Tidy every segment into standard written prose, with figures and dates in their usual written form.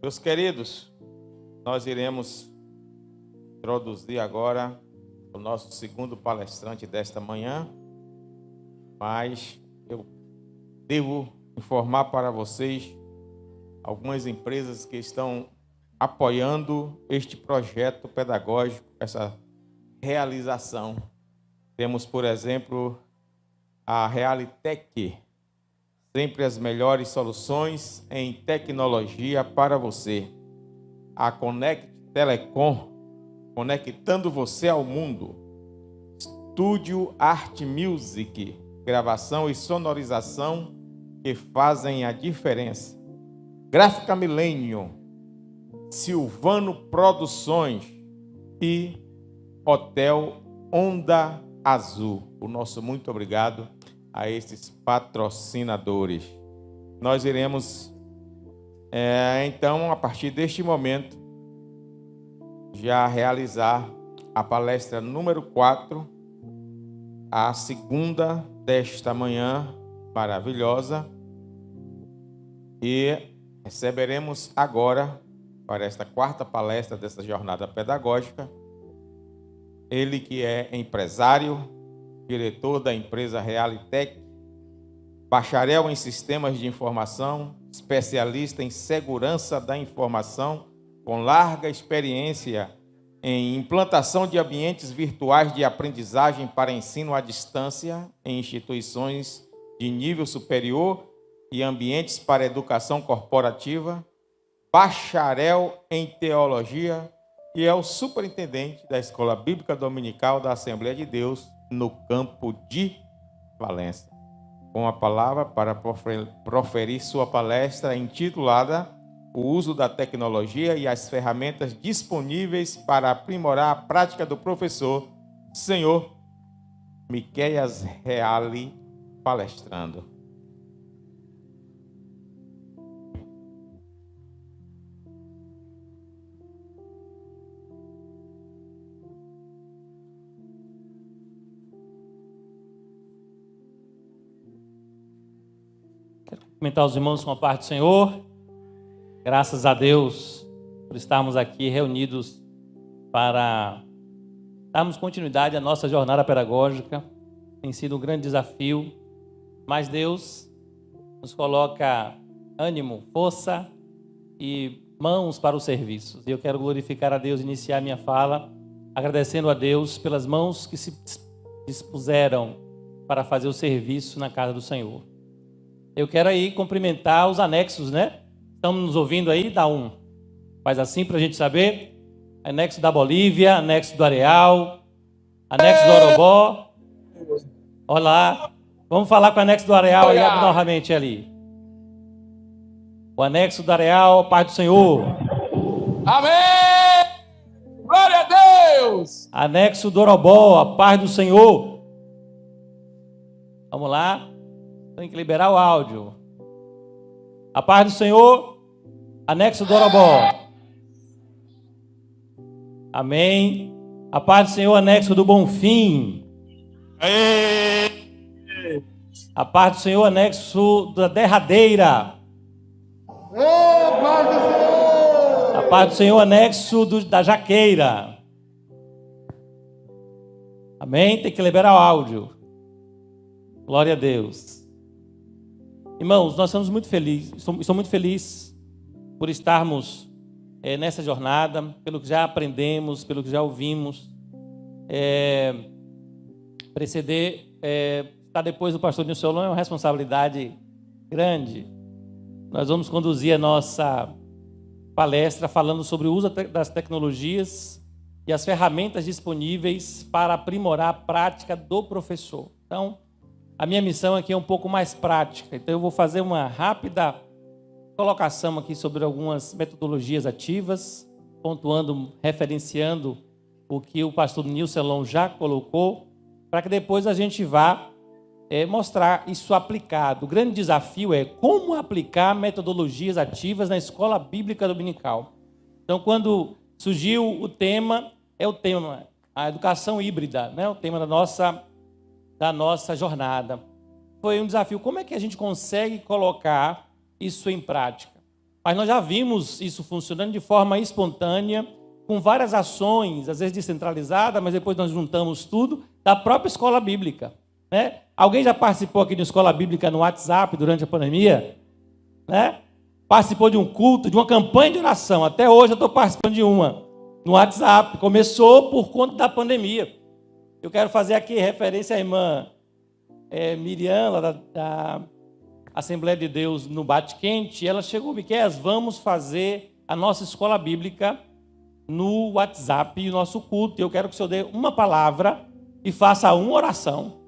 Meus queridos, nós iremos introduzir agora o nosso segundo palestrante desta manhã, mas eu devo informar para vocês algumas empresas que estão apoiando este projeto pedagógico, essa realização. Temos, por exemplo, a Realitec, sempre as melhores soluções em tecnologia para você. A Connect Telecom, conectando você ao mundo. Estúdio Art Music, gravação e sonorização que fazem a diferença. Gráfica Milênio, Silvano Produções e Hotel Onda Azul. O nosso muito obrigado a esses patrocinadores. Nós iremos, então, a partir deste momento, já realizar a palestra número 4, a segunda desta manhã maravilhosa, e receberemos agora, para esta quarta palestra dessa jornada pedagógica, ele que é empresário, diretor da empresa Realitec, bacharel em sistemas de informação, especialista em segurança da informação, com larga experiência em implantação de ambientes virtuais de aprendizagem para ensino à distância em instituições de nível superior e ambientes para educação corporativa, bacharel em teologia e é o superintendente da Escola Bíblica Dominical da Assembleia de Deus no campo de Valência. Com a palavra para proferir sua palestra intitulada O uso da tecnologia e as ferramentas disponíveis para aprimorar a prática do professor, senhor Miqueias Reale, palestrando. Cumprimentar os irmãos com a paz do Senhor. Graças a Deus por estarmos aqui reunidos para darmos continuidade à nossa jornada pedagógica. Tem sido um grande desafio, mas Deus nos coloca ânimo, força e mãos para os serviços. E eu quero glorificar a Deus e iniciar minha fala agradecendo a Deus pelas mãos que se dispuseram para fazer o serviço na casa do Senhor. Eu quero aí cumprimentar os anexos, né? Estão nos ouvindo aí? Dá um. Faz assim para a gente saber. Anexo da Bolívia, anexo do Areal, anexo do Orobó. Olha lá. Vamos falar com o anexo do Areal aí novamente ali. O anexo do Areal, Pai do Senhor. Amém! Glória a Deus! Anexo do Orobó, a paz do Senhor. Vamos lá. Tem que liberar o áudio. A paz do Senhor, anexo do Orobó. Amém. A paz do Senhor, anexo do Bonfim. A paz do Senhor, anexo da Derradeira. A paz do Senhor, anexo da Jaqueira. Amém. Tem que liberar o áudio. Glória a Deus. Irmãos, nós estamos muito felizes, estou muito feliz por estarmos nessa jornada, pelo que já aprendemos, pelo que já ouvimos. Estar depois do pastor Nilson Solon é uma responsabilidade grande. Nós vamos conduzir a nossa palestra falando sobre o uso das tecnologias e as ferramentas disponíveis para aprimorar a prática do professor. Então, a minha missão aqui é um pouco mais prática, então eu vou fazer uma rápida colocação aqui sobre algumas metodologias ativas, pontuando, referenciando o que o pastor Nilson Solon já colocou, para que depois a gente vá mostrar isso aplicado. O grande desafio é como aplicar metodologias ativas na Escola Bíblica Dominical. Então, quando surgiu o tema, a educação híbrida, né? O tema da nossa jornada. Foi um desafio. Como é que a gente consegue colocar isso em prática? mas nós já vimos isso funcionando de forma espontânea, com várias ações, às vezes descentralizadas, mas depois nós juntamos tudo, da própria escola bíblica, né? Alguém já participou aqui de escola bíblica no WhatsApp durante a pandemia? Né? Participou de um culto, de uma campanha de oração. Até hoje eu estou participando de uma no WhatsApp. Começou por conta da pandemia. Eu quero fazer aqui referência à irmã Miriam, lá da Assembleia de Deus no Bate Quente. Ela chegou, Miqueias, vamos fazer a nossa escola bíblica no WhatsApp, o nosso culto. Eu quero que o senhor dê uma palavra e faça uma oração.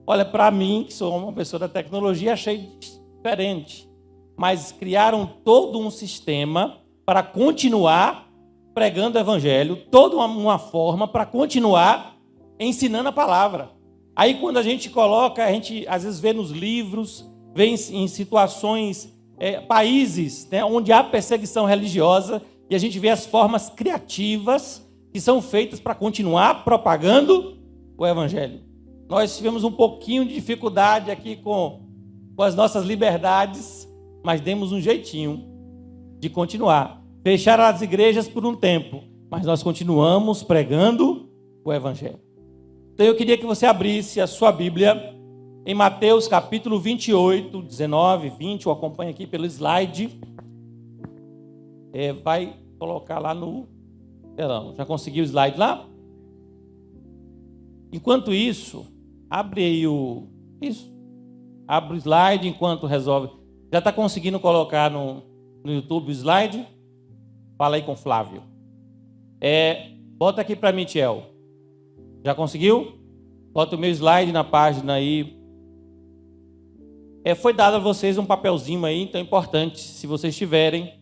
Olha, para mim, que sou uma pessoa da tecnologia, achei diferente. Mas criaram todo um sistema para continuar pregando o evangelho, toda uma forma para continuar ensinando a palavra. Aí quando a gente coloca, a gente às vezes vê nos livros, vê em situações, países, né, onde há perseguição religiosa, e a gente vê as formas criativas que são feitas para continuar propagando o evangelho. Nós tivemos um pouquinho de dificuldade aqui com as nossas liberdades, mas demos um jeitinho de continuar. Fecharam as igrejas por um tempo, mas nós continuamos pregando o evangelho. Então eu queria que você abrisse a sua Bíblia em Mateus capítulo 28, 19, 20, ou acompanha aqui pelo slide. Vai colocar lá no telão. Já conseguiu o slide lá? Enquanto isso, abre aí abre o slide enquanto resolve. Já está conseguindo colocar no YouTube o slide? Fala aí com o Flávio. Bota aqui para mim, Tiel. Já conseguiu? Bota o meu slide na página aí. Foi dado a vocês um papelzinho aí, então é importante, se vocês tiverem.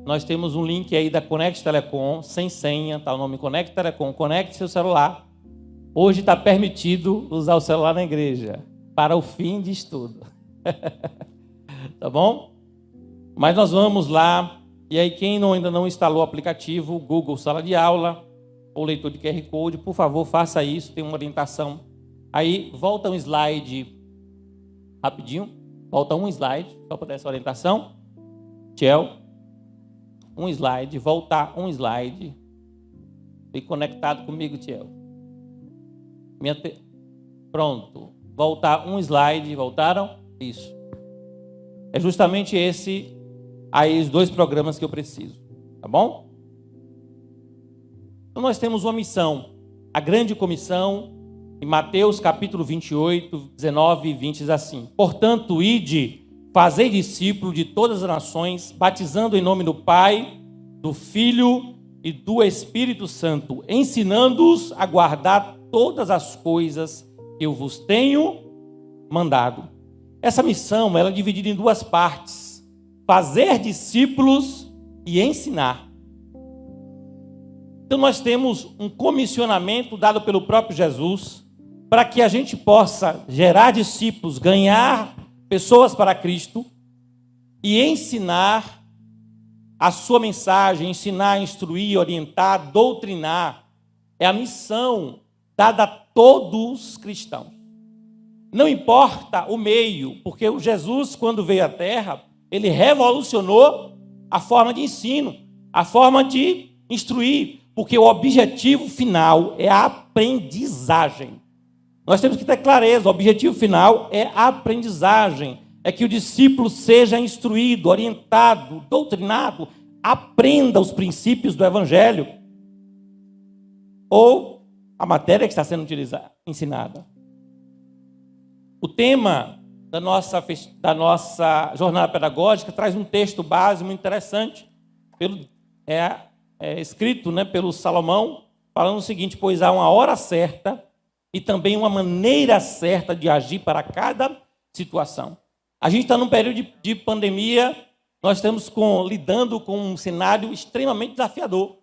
Nós temos um link aí da Conect Telecom, sem senha, tá o nome Conect Telecom. Conecte seu celular. Hoje está permitido usar o celular na igreja, para o fim de estudo. Tá bom? Mas nós vamos lá, e aí quem ainda não instalou o aplicativo, Google Sala de Aula, ou leitor de QR Code, por favor, faça isso, tem uma orientação. Aí, volta um slide, rapidinho, volta um slide, só para dar essa orientação. Tchau. Um slide, voltar um slide. Fique conectado comigo, Tchau. Pronto. Voltar um slide, voltaram? Isso. É justamente aí os dois programas que eu preciso. Tá bom? Então nós temos uma missão. A grande comissão, em Mateus capítulo 28, 19 e 20, diz assim: portanto, ide, fazei discípulo de todas as nações, batizando em nome do Pai, do Filho e do Espírito Santo, ensinando-os a guardar todas as coisas que eu vos tenho mandado. Essa missão ela é dividida em duas partes: fazer discípulos e ensinar. Então nós temos um comissionamento dado pelo próprio Jesus para que a gente possa gerar discípulos, ganhar pessoas para Cristo e ensinar a sua mensagem, ensinar, instruir, orientar, doutrinar. É a missão dada a todos os cristãos. Não importa o meio, porque o Jesus, quando veio à Terra, ele revolucionou a forma de ensino, a forma de instruir, porque o objetivo final é a aprendizagem. Nós temos que ter clareza, o objetivo final é a aprendizagem, é que o discípulo seja instruído, orientado, doutrinado, aprenda os princípios do Evangelho, ou a matéria que está sendo ensinada. O tema da nossa jornada pedagógica traz um texto base muito interessante, escrito pelo Salomão, falando o seguinte: pois há uma hora certa e também uma maneira certa de agir para cada situação. A gente está num período de pandemia, nós estamos lidando com um cenário extremamente desafiador.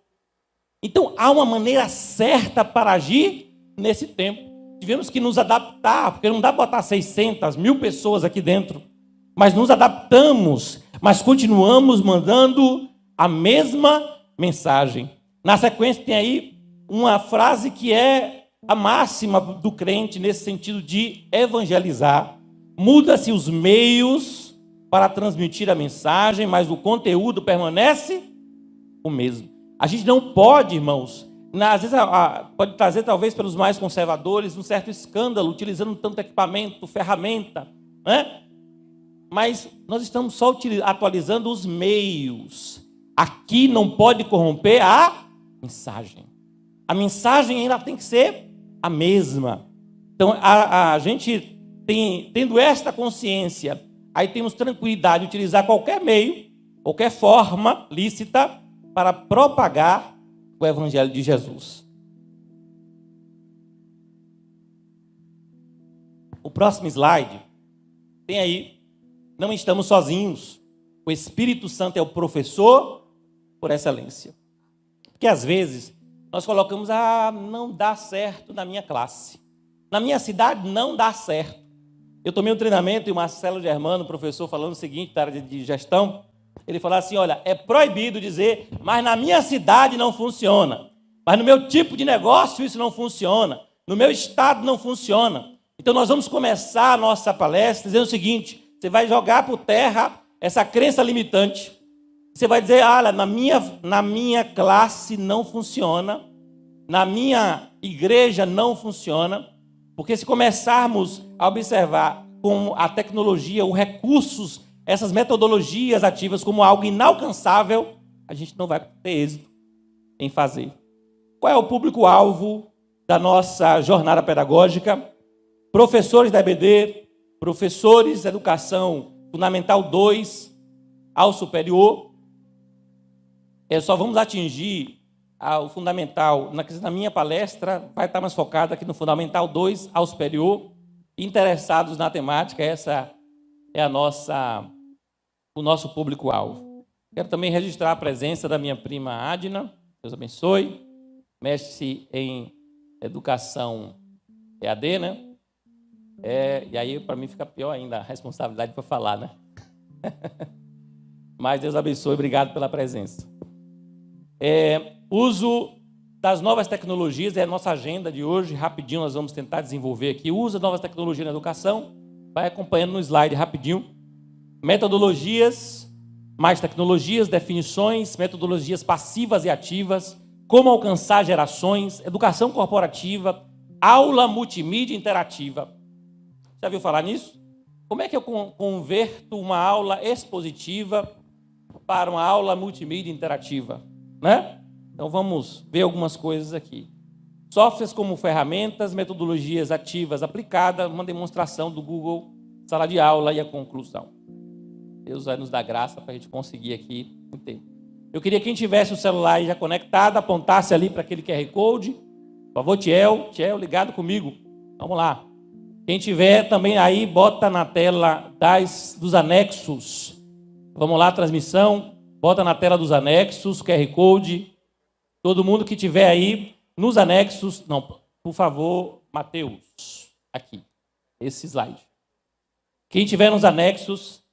Então, há uma maneira certa para agir nesse tempo. Tivemos que nos adaptar, porque não dá para botar 600, 1000 pessoas aqui dentro, mas nos adaptamos, mas continuamos mandando a mesma mensagem. Na sequência tem aí uma frase que é a máxima do crente nesse sentido de evangelizar. Muda-se os meios para transmitir a mensagem, mas o conteúdo permanece o mesmo. A gente não pode, irmãos, às vezes pode trazer talvez pelos mais conservadores um certo escândalo, utilizando tanto equipamento, ferramenta, né? Mas nós estamos só atualizando os meios. Aqui não pode corromper a mensagem. A mensagem ainda tem que ser a mesma. Então, a gente tendo esta consciência, aí temos tranquilidade de utilizar qualquer meio, qualquer forma lícita para propagar o Evangelho de Jesus. O próximo slide tem aí, não estamos sozinhos. O Espírito Santo é o professor por excelência. Porque às vezes nós colocamos, não dá certo na minha classe. Na minha cidade não dá certo. Eu tomei um treinamento e o Marcelo Germano, professor, falando o seguinte, da área de gestão, ele falou assim, olha, é proibido dizer, mas na minha cidade não funciona. Mas no meu tipo de negócio isso não funciona. No meu estado não funciona. Então nós vamos começar a nossa palestra dizendo o seguinte, você vai jogar por terra essa crença limitante. Você vai dizer, olha, na minha classe não funciona, na minha igreja não funciona, porque se começarmos a observar como a tecnologia, os recursos, essas metodologias ativas como algo inalcançável, a gente não vai ter êxito em fazer. Qual é o público-alvo da nossa jornada pedagógica? Professores da EBD, professores da educação fundamental 2 ao superior. Só vamos atingir o fundamental, na minha palestra, vai estar mais focada aqui no fundamental 2 ao superior. Interessados na temática, essa é o nosso público-alvo. Quero também registrar a presença da minha prima Adna, Deus abençoe, mestre em educação EAD, né? E aí, para mim, fica pior ainda a responsabilidade para falar, né? Mas Deus abençoe, obrigado pela presença. Uso das novas tecnologias é a nossa agenda de hoje, rapidinho nós vamos tentar desenvolver aqui. Uso das novas tecnologias na educação, vai acompanhando no slide rapidinho. Metodologias, mais tecnologias, definições, metodologias passivas e ativas, como alcançar gerações, educação corporativa, aula multimídia interativa. Já viu falar nisso? Como é que eu converto uma aula expositiva para uma aula multimídia interativa? Né? Então vamos ver algumas coisas aqui. Softwares como ferramentas, metodologias ativas aplicadas, uma demonstração do Google, sala de aula e a conclusão. Deus vai nos dar graça para a gente conseguir aqui em tempo. Eu queria que quem tivesse o celular já conectado, apontasse ali para aquele QR Code. Por favor, Tiel, ligado comigo. Vamos lá. Quem tiver também aí, bota na tela dos anexos. Vamos lá, transmissão. Bota na tela dos anexos, QR Code. Todo mundo que tiver aí nos anexos. Não, por favor, Mateus. Aqui, esse slide. Quem tiver nos anexos,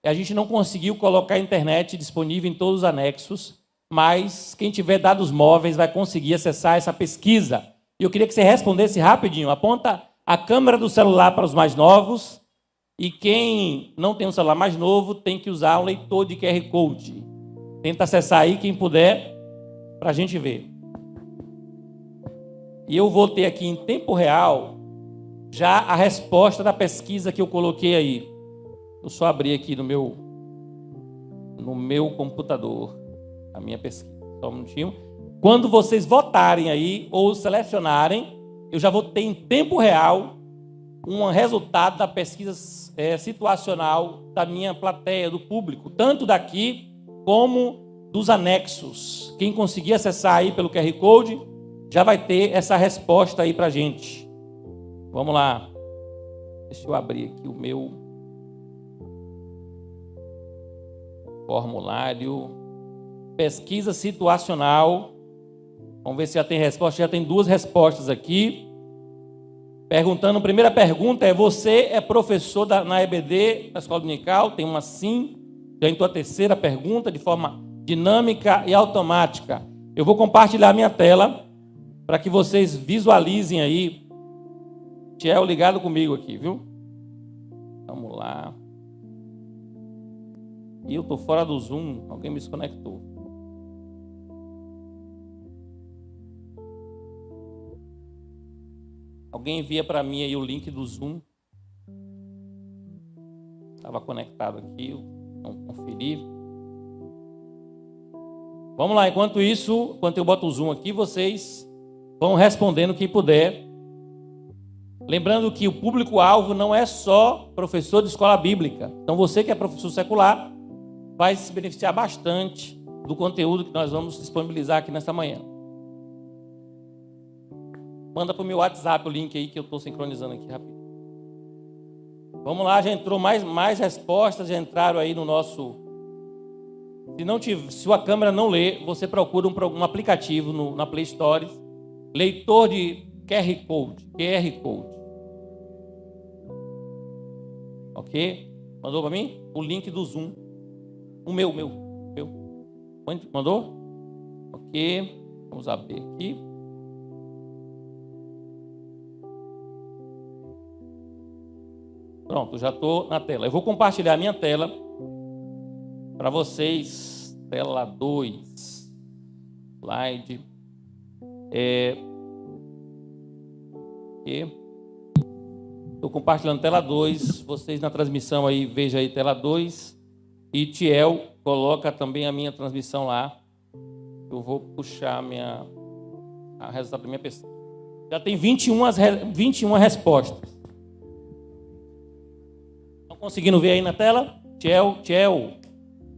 a gente não conseguiu colocar a internet disponível em todos os anexos, mas quem tiver dados móveis vai conseguir acessar essa pesquisa. E eu queria que você respondesse rapidinho. Aponta a câmera do celular para os mais novos. E quem não tem um celular mais novo tem que usar um leitor de QR Code. Tenta acessar aí, quem puder, para a gente ver. E eu vou ter aqui em tempo real já a resposta da pesquisa que eu coloquei aí. Eu só abri aqui no meu computador a minha pesquisa. Só um minutinho. Quando vocês votarem aí ou selecionarem, eu já vou ter em tempo real um resultado da pesquisa situacional da minha plateia, do público, tanto daqui como dos anexos. Quem conseguir acessar aí pelo QR Code já vai ter essa resposta aí para a gente. Vamos lá. Deixa eu abrir aqui o meu formulário. Pesquisa situacional. Vamos ver se já tem resposta. Já tem 2 respostas aqui. Perguntando, primeira pergunta é: você é professor na EBD, na escola dominical? Tem uma sim. Já entrou a terceira pergunta de forma dinâmica e automática. Eu vou compartilhar minha tela para que vocês visualizem aí. Tiel ligado comigo aqui, viu? Vamos lá. E eu estou fora do Zoom, alguém me desconectou. Alguém envia para mim aí o link do Zoom. Estava conectado aqui, vamos conferir. Vamos lá, enquanto isso, enquanto eu boto o Zoom aqui, vocês vão respondendo quem puder. Lembrando que o público-alvo não é só professor de escola bíblica. Então você que é professor secular vai se beneficiar bastante do conteúdo que nós vamos disponibilizar aqui nesta manhã. Manda para o meu WhatsApp o link aí que eu estou sincronizando aqui rapidinho. Vamos lá, já entrou mais respostas, já entraram aí no nosso... Se a câmera não lê, você procura um aplicativo na Play Store, leitor de QR Code. Ok? Mandou para mim? O link do Zoom. O meu. Mandou? Ok. Vamos abrir aqui. Pronto, já estou na tela. Eu vou compartilhar a minha tela para vocês. Tela 2. Slide. Estou compartilhando tela 2. Vocês na transmissão aí, veja aí tela 2. E Tiel, coloca também a minha transmissão lá. Eu vou puxar a resultado da minha pesquisa. Já tem 21 respostas. Estão conseguindo ver aí na tela? Tiel,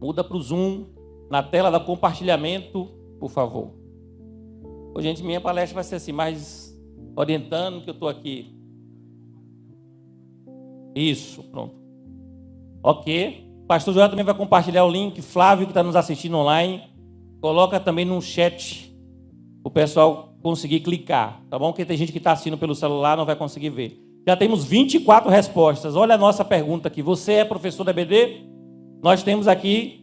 muda para o Zoom. Na tela do compartilhamento, por favor. Ô, gente, minha palestra vai ser assim, mais orientando, que eu estou aqui. Isso, pronto. Ok. O pastor Joel também vai compartilhar o link. Flávio, que está nos assistindo online, coloca também no chat o pessoal conseguir clicar, tá bom? Porque tem gente que está assistindo pelo celular, não vai conseguir ver. Já temos 24 respostas. Olha a nossa pergunta aqui. Você é professor da EBD? Nós temos aqui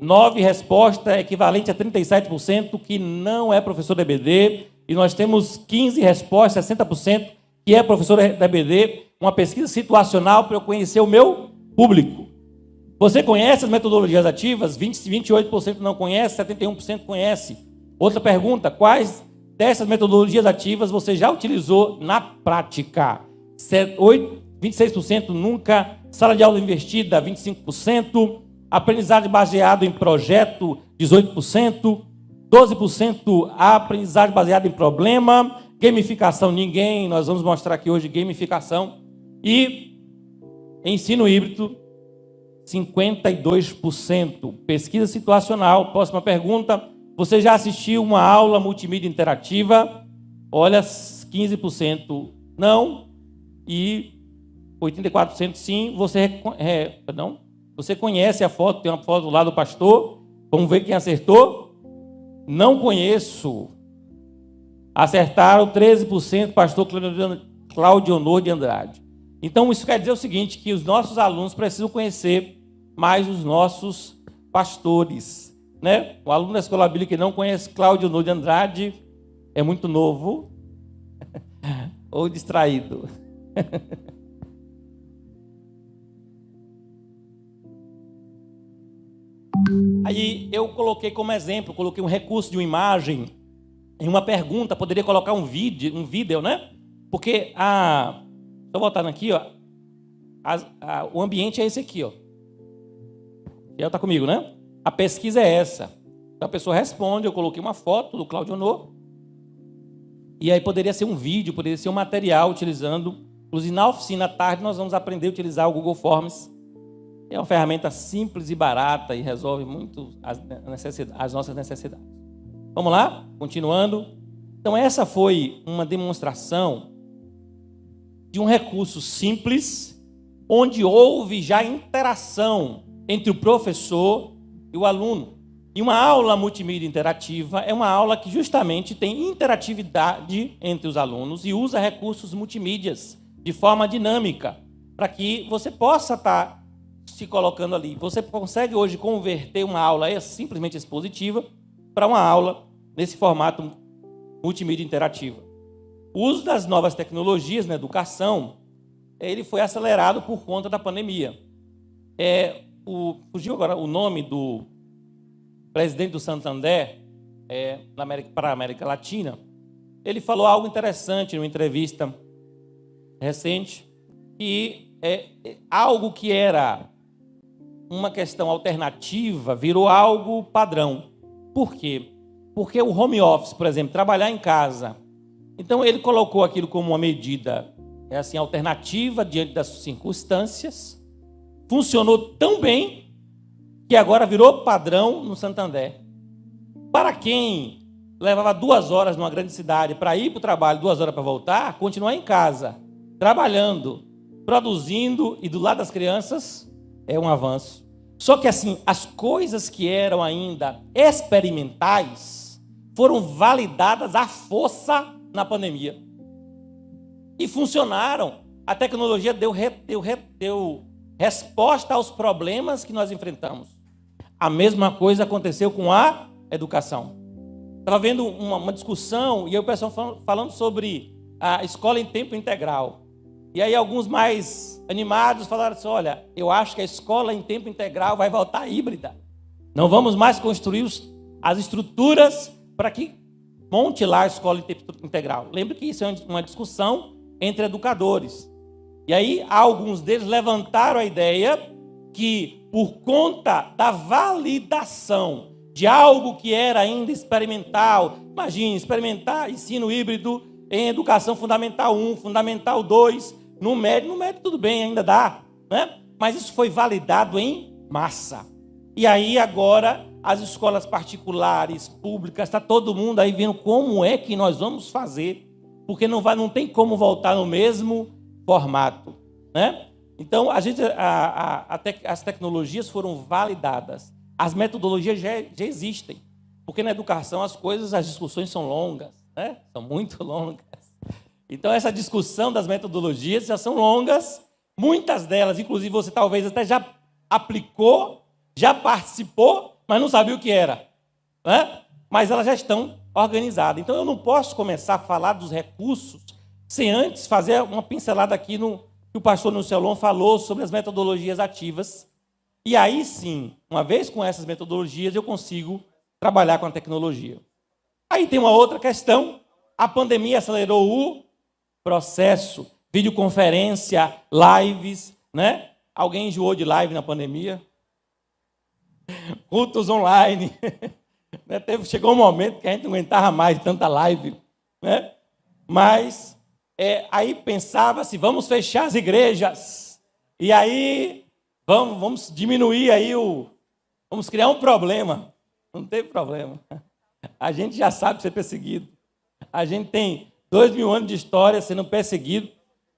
9 respostas, equivalente a 37%, que não é professor da EBD. E nós temos 15 respostas, 60%, que é professor da EBD. Uma pesquisa situacional para eu conhecer o meu público. Você conhece as metodologias ativas? 28% não conhece, 71% conhece. Outra pergunta, quais dessas metodologias ativas você já utilizou na prática? 26% nunca. Sala de aula investida, 25%. Aprendizagem baseado em projeto, 18%. 12% aprendizagem baseada em problema. Gamificação, ninguém. Nós vamos mostrar aqui hoje gamificação. E ensino híbrido, 52%. Pesquisa situacional. Próxima pergunta. Você já assistiu uma aula multimídia interativa? Olha, 15% não. E 84% sim. Você conhece a foto? Tem uma foto lá do pastor. Vamos ver quem acertou. Não conheço. Acertaram 13%, pastor Claudionor de Andrade. Então, isso quer dizer o seguinte, que os nossos alunos precisam conhecer mais os nossos pastores, né? O aluno da Escola Bíblica que não conhece Claudionor de Andrade é muito novo ou distraído. Aí eu coloquei como exemplo, coloquei um recurso de uma imagem em uma pergunta, poderia colocar um vídeo, né? Porque estou voltando aqui, ó. O ambiente é esse aqui, ó. Já está comigo, né? A pesquisa é essa. Então a pessoa responde, eu coloquei uma foto do Claudionor. E aí poderia ser um vídeo, poderia ser um material utilizando. Inclusive na oficina à tarde nós vamos aprender a utilizar o Google Forms. É uma ferramenta simples e barata e resolve muito as nossas necessidades. Vamos lá? Continuando. Então essa foi uma demonstração de um recurso simples, onde houve já interação entre o professor e o aluno. E uma aula multimídia interativa é uma aula que justamente tem interatividade entre os alunos e usa recursos multimídias de forma dinâmica, para que você possa estar se colocando ali. Você consegue hoje converter uma aula simplesmente expositiva para uma aula nesse formato multimídia interativa. O uso das novas tecnologias na educação, ele foi acelerado por conta da pandemia. fugiu agora o nome do presidente do Santander para a América Latina. Ele falou algo interessante numa entrevista recente, que algo que era uma questão alternativa virou algo padrão. Por quê? Porque o home office, por exemplo, trabalhar em casa. Então ele colocou aquilo como uma medida alternativa diante das circunstâncias. Funcionou tão bem que agora virou padrão no Santander. Para quem levava 2 horas numa grande cidade para ir para o trabalho, 2 horas para voltar, continuar em casa, trabalhando, produzindo e do lado das crianças, é um avanço. Só que assim, as coisas que eram ainda experimentais foram validadas à força na pandemia. E funcionaram. A tecnologia deu resposta aos problemas que nós enfrentamos. A mesma coisa aconteceu com a educação. Estava vendo uma discussão e aí o pessoal falando sobre a escola em tempo integral. E aí alguns mais animados falaram assim, olha, eu acho que a escola em tempo integral vai voltar híbrida. Não vamos mais construir as estruturas para que monte lá a escola em tempo integral. Lembre que isso é uma discussão entre educadores. E aí alguns deles levantaram a ideia que por conta da validação de algo que era ainda experimental, imagine, experimentar ensino híbrido em educação fundamental 1, fundamental 2, no médio tudo bem, ainda dá, né? Mas isso foi validado em massa. E aí agora as escolas particulares, públicas, está todo mundo aí vendo como é que nós vamos fazer, porque não tem como voltar no mesmo formato, né? Então as tecnologias foram validadas, as metodologias já existem, porque na educação as discussões são longas, né? São muito longas. Então essa discussão das metodologias já são longas, muitas delas, inclusive você talvez até já aplicou, já participou, mas não sabia o que era, né? Mas elas já estão organizadas. Então eu não posso começar a falar dos recursos sem antes fazer uma pincelada aqui no que o pastor Nucelon falou sobre as metodologias ativas. E aí sim, uma vez com essas metodologias, eu consigo trabalhar com a tecnologia. Aí tem uma outra questão, a pandemia acelerou o processo, videoconferência, lives, né? Alguém enjoou de live na pandemia? Cultos online. Chegou um momento que a gente não aguentava mais tanta live, né? Mas aí pensava-se, vamos fechar as igrejas. E aí vamos diminuir aí vamos criar um problema. Não teve problema. A gente já sabe ser perseguido. A gente tem 2000 anos de história sendo perseguido.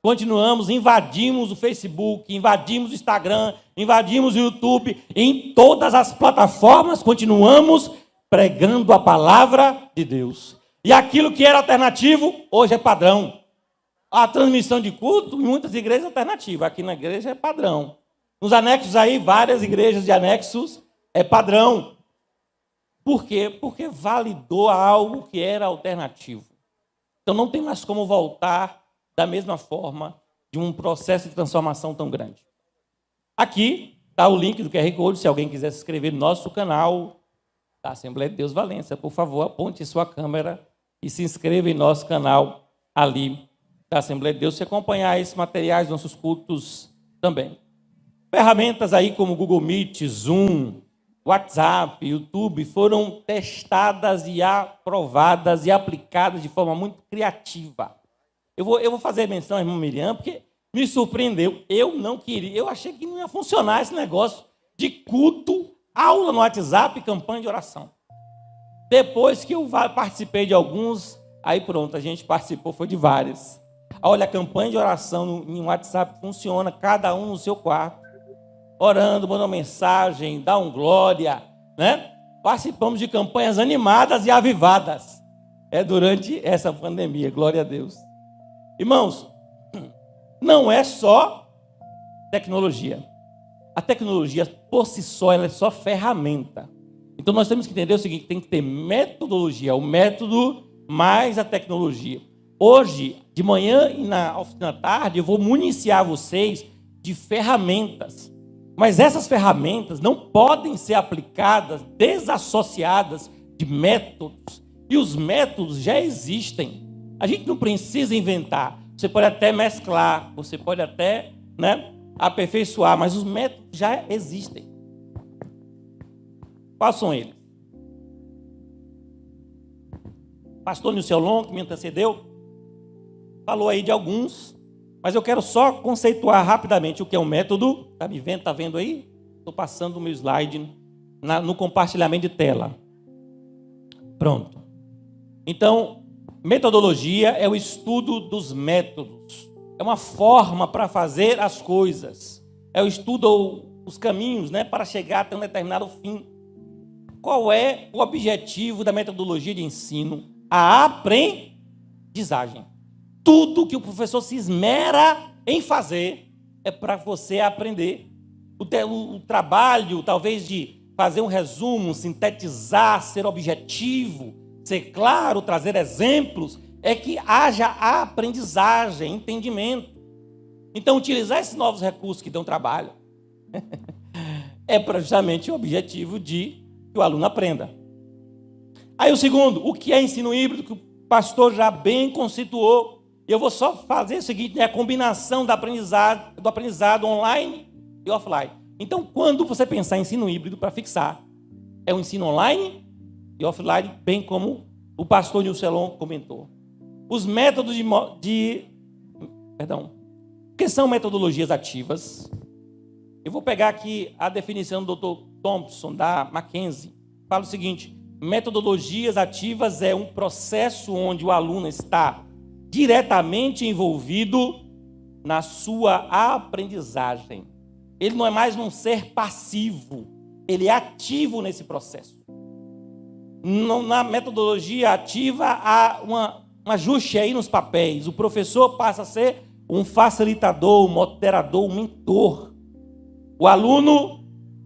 Continuamos, invadimos o Facebook, invadimos o Instagram, invadimos o YouTube. Em todas as plataformas, continuamos pregando a palavra de Deus. E aquilo que era alternativo, hoje é padrão. A transmissão de culto, em muitas igrejas é alternativa. Aqui na igreja é padrão. Nos anexos aí, várias igrejas de anexos, é padrão. Por quê? Porque validou algo que era alternativo. Então não tem mais como voltar da mesma forma de um processo de transformação tão grande. Aqui está o link do QR Code, se alguém quiser se inscrever no nosso canal da Assembleia de Deus Valência, por favor, aponte sua câmera e se inscreva em nosso canal ali da Assembleia de Deus, e acompanhar esses materiais, nossos cultos também. Ferramentas aí como Google Meet, Zoom, WhatsApp, YouTube, foram testadas e aprovadas e aplicadas de forma muito criativa. Eu vou fazer menção à irmã Miriam, porque me surpreendeu. Eu não queria, eu achei que não ia funcionar esse negócio de culto, aula no WhatsApp e campanha de oração. Depois que eu participei de alguns, aí pronto, a gente participou, foi de várias. Olha, a campanha de oração em WhatsApp funciona, cada um no seu quarto, orando, mandando mensagem, dá um glória, né? Participamos de campanhas animadas e avivadas. Durante essa pandemia, glória a Deus. Irmãos, não é só tecnologia. A tecnologia, por si só, ela é só ferramenta. Então, nós temos que entender o seguinte, tem que ter metodologia, o método mais a tecnologia. Hoje, de manhã e na tarde, eu vou municiar vocês de ferramentas Mas essas ferramentas não podem ser aplicadas desassociadas de métodos. E os métodos já existem. A gente não precisa inventar. Você pode até mesclar, você pode até, aperfeiçoar, mas os métodos já existem. Quais são eles? Pastor Nilson Long, que me antecedeu, falou aí de alguns, mas eu quero só conceituar rapidamente o que é um método. Está vendo aí? Estou passando o meu slide no compartilhamento de tela. Pronto. Então, metodologia é o estudo dos métodos. É uma forma para fazer as coisas. É o estudo, os caminhos, para chegar até um determinado fim. Qual é o objetivo da metodologia de ensino? A aprendizagem. Tudo que o professor se esmera em fazer é para você aprender. O trabalho, talvez, de fazer um resumo, sintetizar, ser objetivo, ser claro, trazer exemplos, é que haja a aprendizagem, entendimento. Então, utilizar esses novos recursos que dão trabalho é justamente o objetivo de que o aluno aprenda. Aí o segundo, o que é ensino híbrido, que o pastor já bem conceituou. Eu vou só fazer o seguinte, a combinação do aprendizado online e offline. Então, quando você pensar em ensino híbrido, para fixar, é o ensino online e offline, bem como o pastor Nilson Long comentou. Os métodos o que são metodologias ativas? Eu vou pegar aqui a definição do Dr. Thompson, da Mackenzie. Fala o seguinte: metodologias ativas é um processo onde o aluno está diretamente envolvido na sua aprendizagem. Ele não é mais um ser passivo, ele é ativo nesse processo. Na metodologia ativa há um ajuste aí nos papéis. O professor passa a ser um facilitador, um moderador, um mentor. O aluno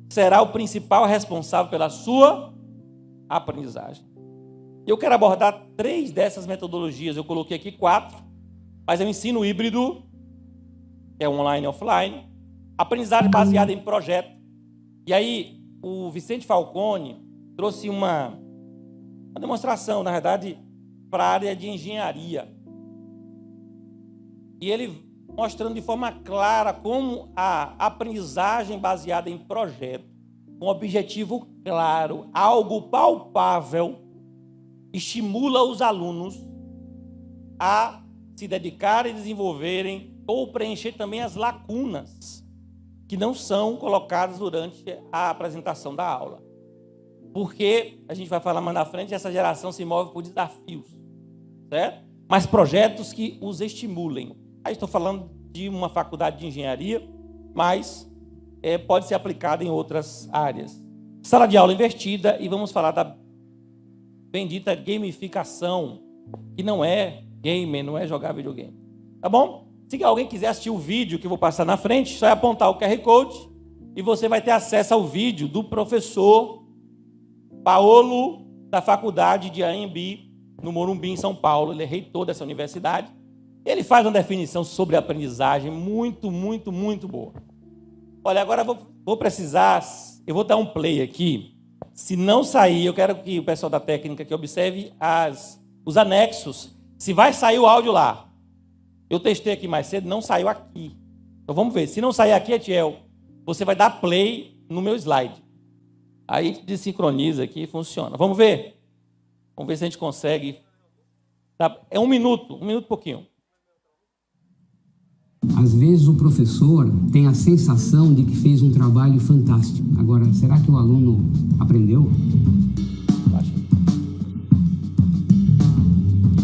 será o principal responsável pela sua aprendizagem. Eu quero abordar 3 dessas metodologias. Eu coloquei aqui 4, mas é o ensino híbrido, que é online e offline, aprendizagem baseada em projeto. E aí, o Vicente Falcone trouxe uma demonstração, na verdade, para a área de engenharia. E ele mostrando de forma clara como a aprendizagem baseada em projeto, com objetivo claro, algo palpável, estimula os alunos a se dedicarem e desenvolverem ou preencher também as lacunas que não são colocadas durante a apresentação da aula. Porque, a gente vai falar mais na frente, essa geração se move por desafios, certo? Mas projetos que os estimulem. Aí estou falando de uma faculdade de engenharia, mas pode ser aplicado em outras áreas. Sala de aula invertida, e vamos falar da bendita gamificação, que não é gamer, não é jogar videogame. Tá bom? Se alguém quiser assistir o vídeo que eu vou passar na frente, só é apontar o QR Code e você vai ter acesso ao vídeo do professor Paolo, da faculdade de AMB, no Morumbi, em São Paulo. Ele é reitor dessa universidade. Ele faz uma definição sobre aprendizagem muito, muito, muito boa. Olha, agora vou precisar, eu vou dar um play aqui. Se não sair, eu quero que o pessoal da técnica que observe os anexos. Se vai sair o áudio lá. Eu testei aqui mais cedo, não saiu aqui. Então vamos ver. Se não sair aqui, Etiel, você vai dar play no meu slide. Aí desincroniza aqui e funciona. Vamos ver? Vamos ver se a gente consegue. É 1 minuto e pouquinho. Às vezes o professor tem a sensação de que fez um trabalho fantástico. Agora, será que o aluno aprendeu?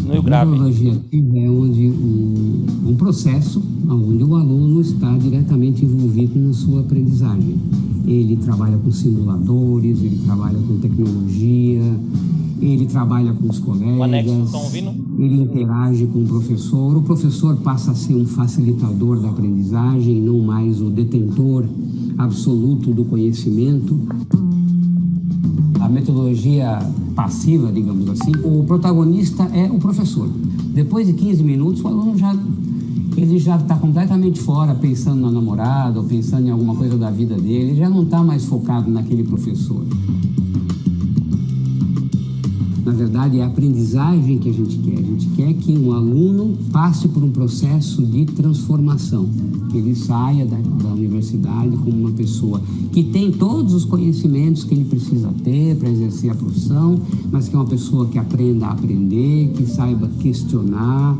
No grave. Metodologia ativa é um processo onde o aluno está diretamente envolvido na sua aprendizagem. Ele trabalha com simuladores, ele trabalha com tecnologia, ele trabalha com os colegas, ele interage com o professor passa a ser um facilitador da aprendizagem, não mais o detentor absoluto do conhecimento. A metodologia passiva, digamos assim, o protagonista é o professor. Depois de 15 minutos, o aluno ele já está completamente fora, pensando na namorada, ou pensando em alguma coisa da vida dele, ele já não está mais focado naquele professor. Na verdade, é a aprendizagem que a gente quer. A gente quer que um aluno passe por um processo de transformação, que ele saia da universidade como uma pessoa que tem todos os conhecimentos que ele precisa ter para exercer a profissão, mas que é uma pessoa que aprenda a aprender, que saiba questionar,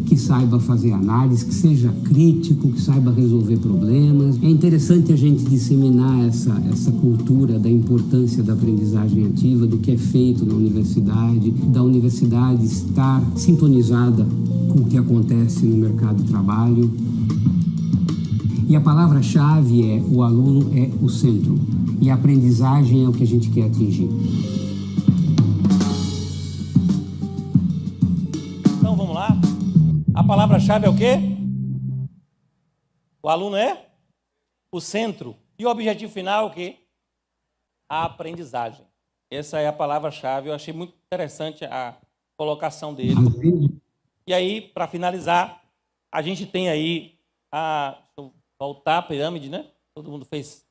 que saiba fazer análise, que seja crítico, que saiba resolver problemas. É interessante a gente disseminar essa cultura da importância da aprendizagem ativa, do que é feito na universidade, da universidade estar sintonizada com o que acontece no mercado de trabalho. E a palavra-chave é: o aluno é o centro, e a aprendizagem é o que a gente quer atingir. Então vamos lá. A palavra-chave é o quê? O aluno é o centro. E o objetivo final é o quê? A aprendizagem. Essa é a palavra-chave. Eu achei muito interessante a colocação dele. E aí, para finalizar, a gente tem aí deixa eu voltar a pirâmide, né? Todo mundo fez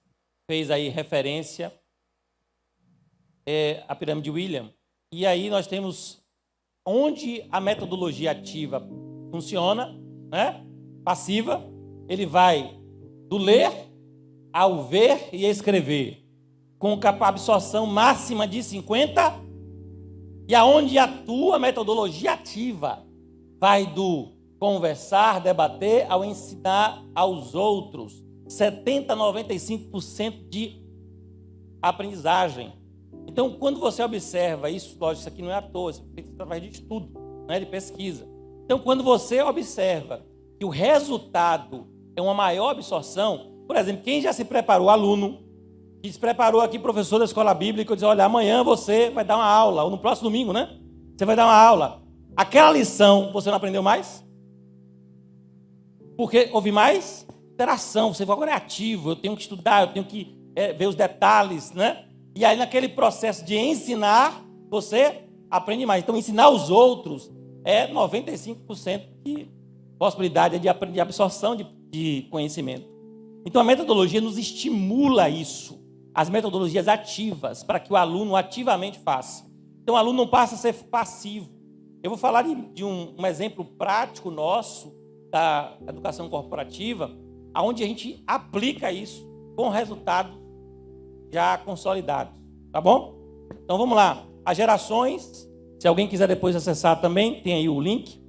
aí referência à pirâmide William. E aí nós temos onde a metodologia ativa funciona, né? Passiva, ele vai do ler ao ver e escrever, com absorção máxima de 50, e aonde atua a metodologia ativa, vai do conversar, debater, ao ensinar aos outros, 70% a 95% de aprendizagem. Então, quando você observa isso, lógico, isso aqui não é à toa, isso é feito através de estudo, né, de pesquisa. Então, quando você observa que o resultado é uma maior absorção, por exemplo, quem já se preparou, aluno, que se preparou aqui, professor da escola bíblica, diz: olha, amanhã você vai dar uma aula, ou no próximo domingo, né? Você vai dar uma aula. Aquela lição, você não aprendeu mais? Porque houve mais interação, você agora é ativo, eu tenho que estudar, eu tenho que ver os detalhes, né? E aí, naquele processo de ensinar, você aprende mais. Então, ensinar os outros é 95% de possibilidade de absorção de conhecimento. Então, a metodologia nos estimula isso, as metodologias ativas, para que o aluno ativamente faça. Então, o aluno não passa a ser passivo. Eu vou falar de um exemplo prático nosso da educação corporativa, onde a gente aplica isso com resultados já consolidados. Tá bom? Então, vamos lá. As gerações... Se alguém quiser depois acessar também, tem aí o link.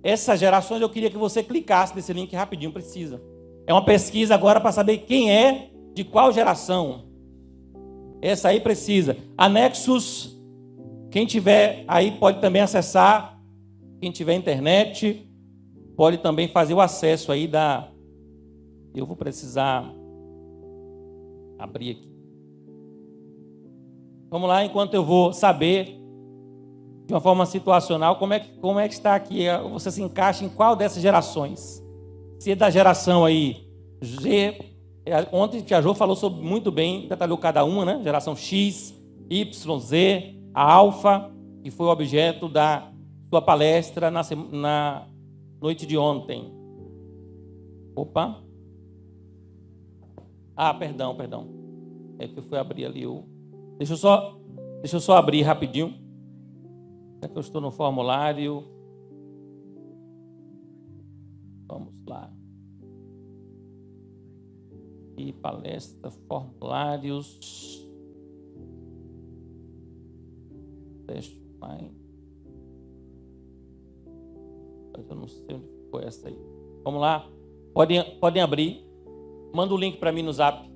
Essas gerações, eu queria que você clicasse nesse link rapidinho, precisa. É uma pesquisa agora para saber quem é de qual geração. Essa aí precisa. Anexos, quem tiver aí pode também acessar. Quem tiver internet, pode também fazer o acesso aí da... Eu vou precisar abrir aqui. Vamos lá, enquanto eu vou saber... de uma forma situacional, como é que está aqui? Você se encaixa em qual dessas gerações? Se é da geração aí G, ontem o Tia Jô falou muito bem, detalhou cada uma, né? Geração X, Y, Z, a Alfa, que foi o objeto da sua palestra na noite de ontem. Opa! Perdão. É que eu fui abrir ali o... Deixa eu só abrir rapidinho. É que eu estou no formulário. Vamos lá. E palestra, formulários. Deixa eu... Eu não sei onde ficou essa aí. Vamos lá. Podem abrir. Manda o link para mim no Zap.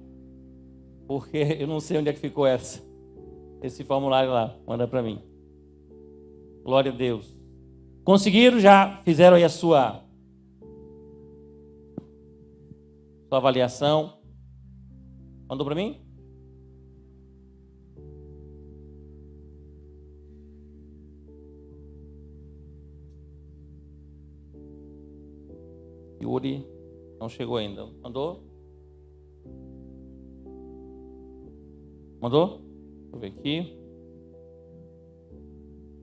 Porque eu não sei onde é que ficou esse formulário lá. Manda para mim. Glória a Deus. Conseguiram? Já fizeram aí a sua avaliação? Mandou para mim? Yuri não chegou ainda. Mandou? Mandou? Deixa eu ver aqui.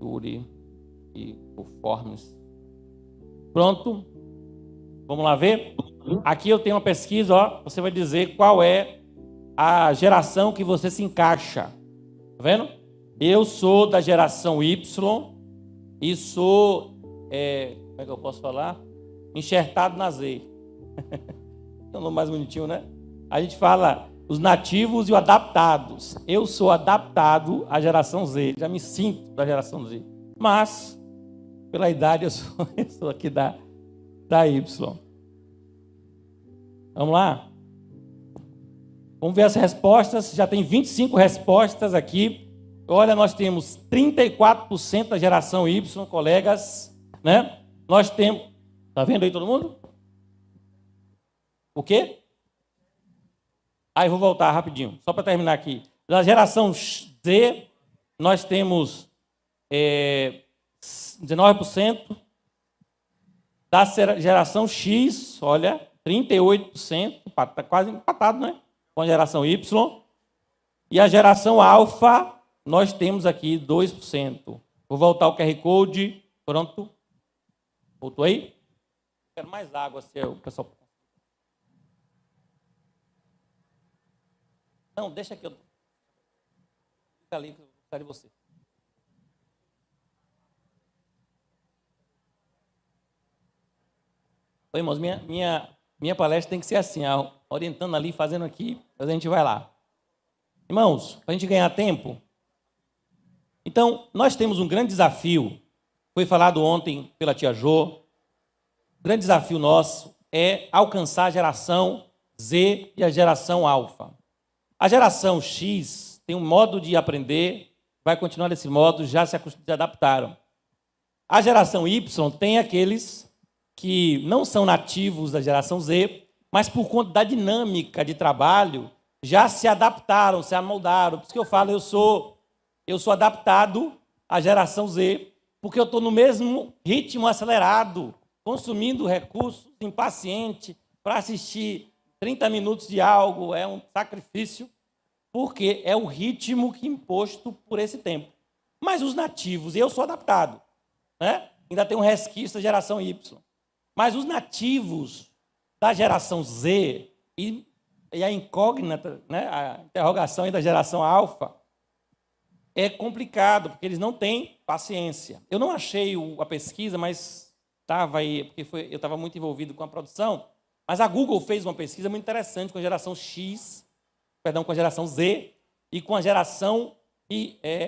Yuri e o Formes. Pronto. Vamos lá ver? Aqui eu tenho uma pesquisa, ó. Você vai dizer qual é a geração que você se encaixa. Tá vendo? Eu sou da geração Y e sou, como é que eu posso falar? Enxertado na Z. É um nome mais bonitinho, né? A gente fala os nativos e os adaptados. Eu sou adaptado à geração Z. Já me sinto da geração Z. Mas, pela idade, eu sou aqui da Y. Vamos lá? Vamos ver as respostas. Já tem 25 respostas aqui. Olha, nós temos 34% da geração Y, colegas, né? Nós temos... Tá vendo aí todo mundo? O quê? Aí vou voltar rapidinho, só para terminar aqui. Da geração Z, nós temos 19%. Da geração X, olha, 38%. Está quase empatado, né? Com a geração Y. E a geração Alfa, nós temos aqui 2%. Vou voltar ao QR Code. Pronto. Voltou aí? Quero mais água, se o pessoal... Não, deixa aqui. Fica ali que eu vou precisar de você. Oi, irmãos, minha palestra tem que ser assim, orientando ali, fazendo aqui, mas a gente vai lá. Irmãos, para a gente ganhar tempo, então, nós temos um grande desafio, foi falado ontem pela tia Jô, o grande desafio nosso é alcançar a geração Z e a geração Alfa. A geração X tem um modo de aprender, vai continuar desse modo, já se adaptaram. A geração Y tem aqueles que não são nativos da geração Z, mas por conta da dinâmica de trabalho, já se adaptaram, se amoldaram. Por isso que eu falo, eu sou adaptado à geração Z, porque eu estou no mesmo ritmo acelerado, consumindo recursos, impaciente, para assistir 30 minutos de algo, é um sacrifício, porque é o ritmo que imposto por esse tempo. Mas os nativos, eu sou adaptado, né? Ainda tem um resquício da geração Y. Mas os nativos da geração Z e a incógnita, né, a interrogação aí da geração Alfa, é complicado, porque eles não têm paciência. Eu não achei a pesquisa, mas estava aí, porque eu estava muito envolvido com a produção, mas a Google fez uma pesquisa muito interessante com a geração com a geração Z e com a geração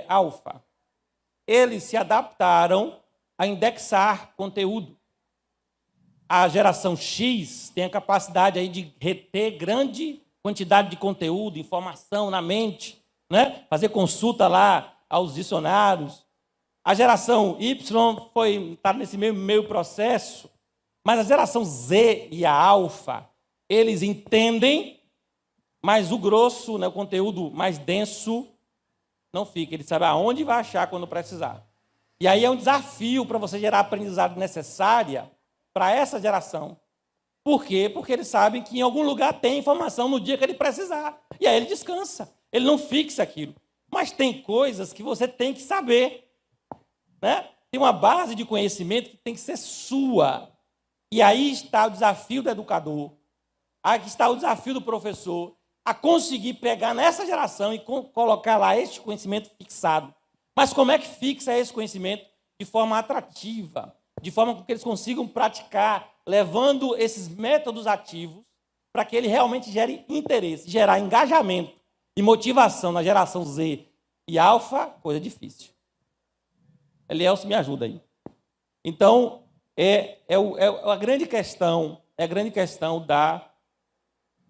Alfa. Eles se adaptaram a indexar conteúdo. A geração X tem a capacidade aí de reter grande quantidade de conteúdo, informação na mente, né? Fazer consulta lá aos dicionários. A geração Y está nesse meio processo, mas a geração Z e a Alfa, eles entendem, mas o grosso, né, o conteúdo mais denso, não fica. Ele sabe aonde vai achar quando precisar. E aí é um desafio para você gerar a aprendizagem necessária para essa geração. Por quê? Porque eles sabem que em algum lugar tem informação no dia que ele precisar. E aí ele descansa. Ele não fixa aquilo. Mas tem coisas que você tem que saber, né? Tem uma base de conhecimento que tem que ser sua. E aí está o desafio do educador. Aí está o desafio do professor a conseguir pegar nessa geração e colocar lá este conhecimento fixado. Mas como é que fixa esse conhecimento de forma atrativa, de forma que eles consigam praticar, levando esses métodos ativos para que ele realmente gere interesse, gerar engajamento e motivação na geração Z e Alfa, coisa difícil. Elielson, me ajuda aí. Então, a grande questão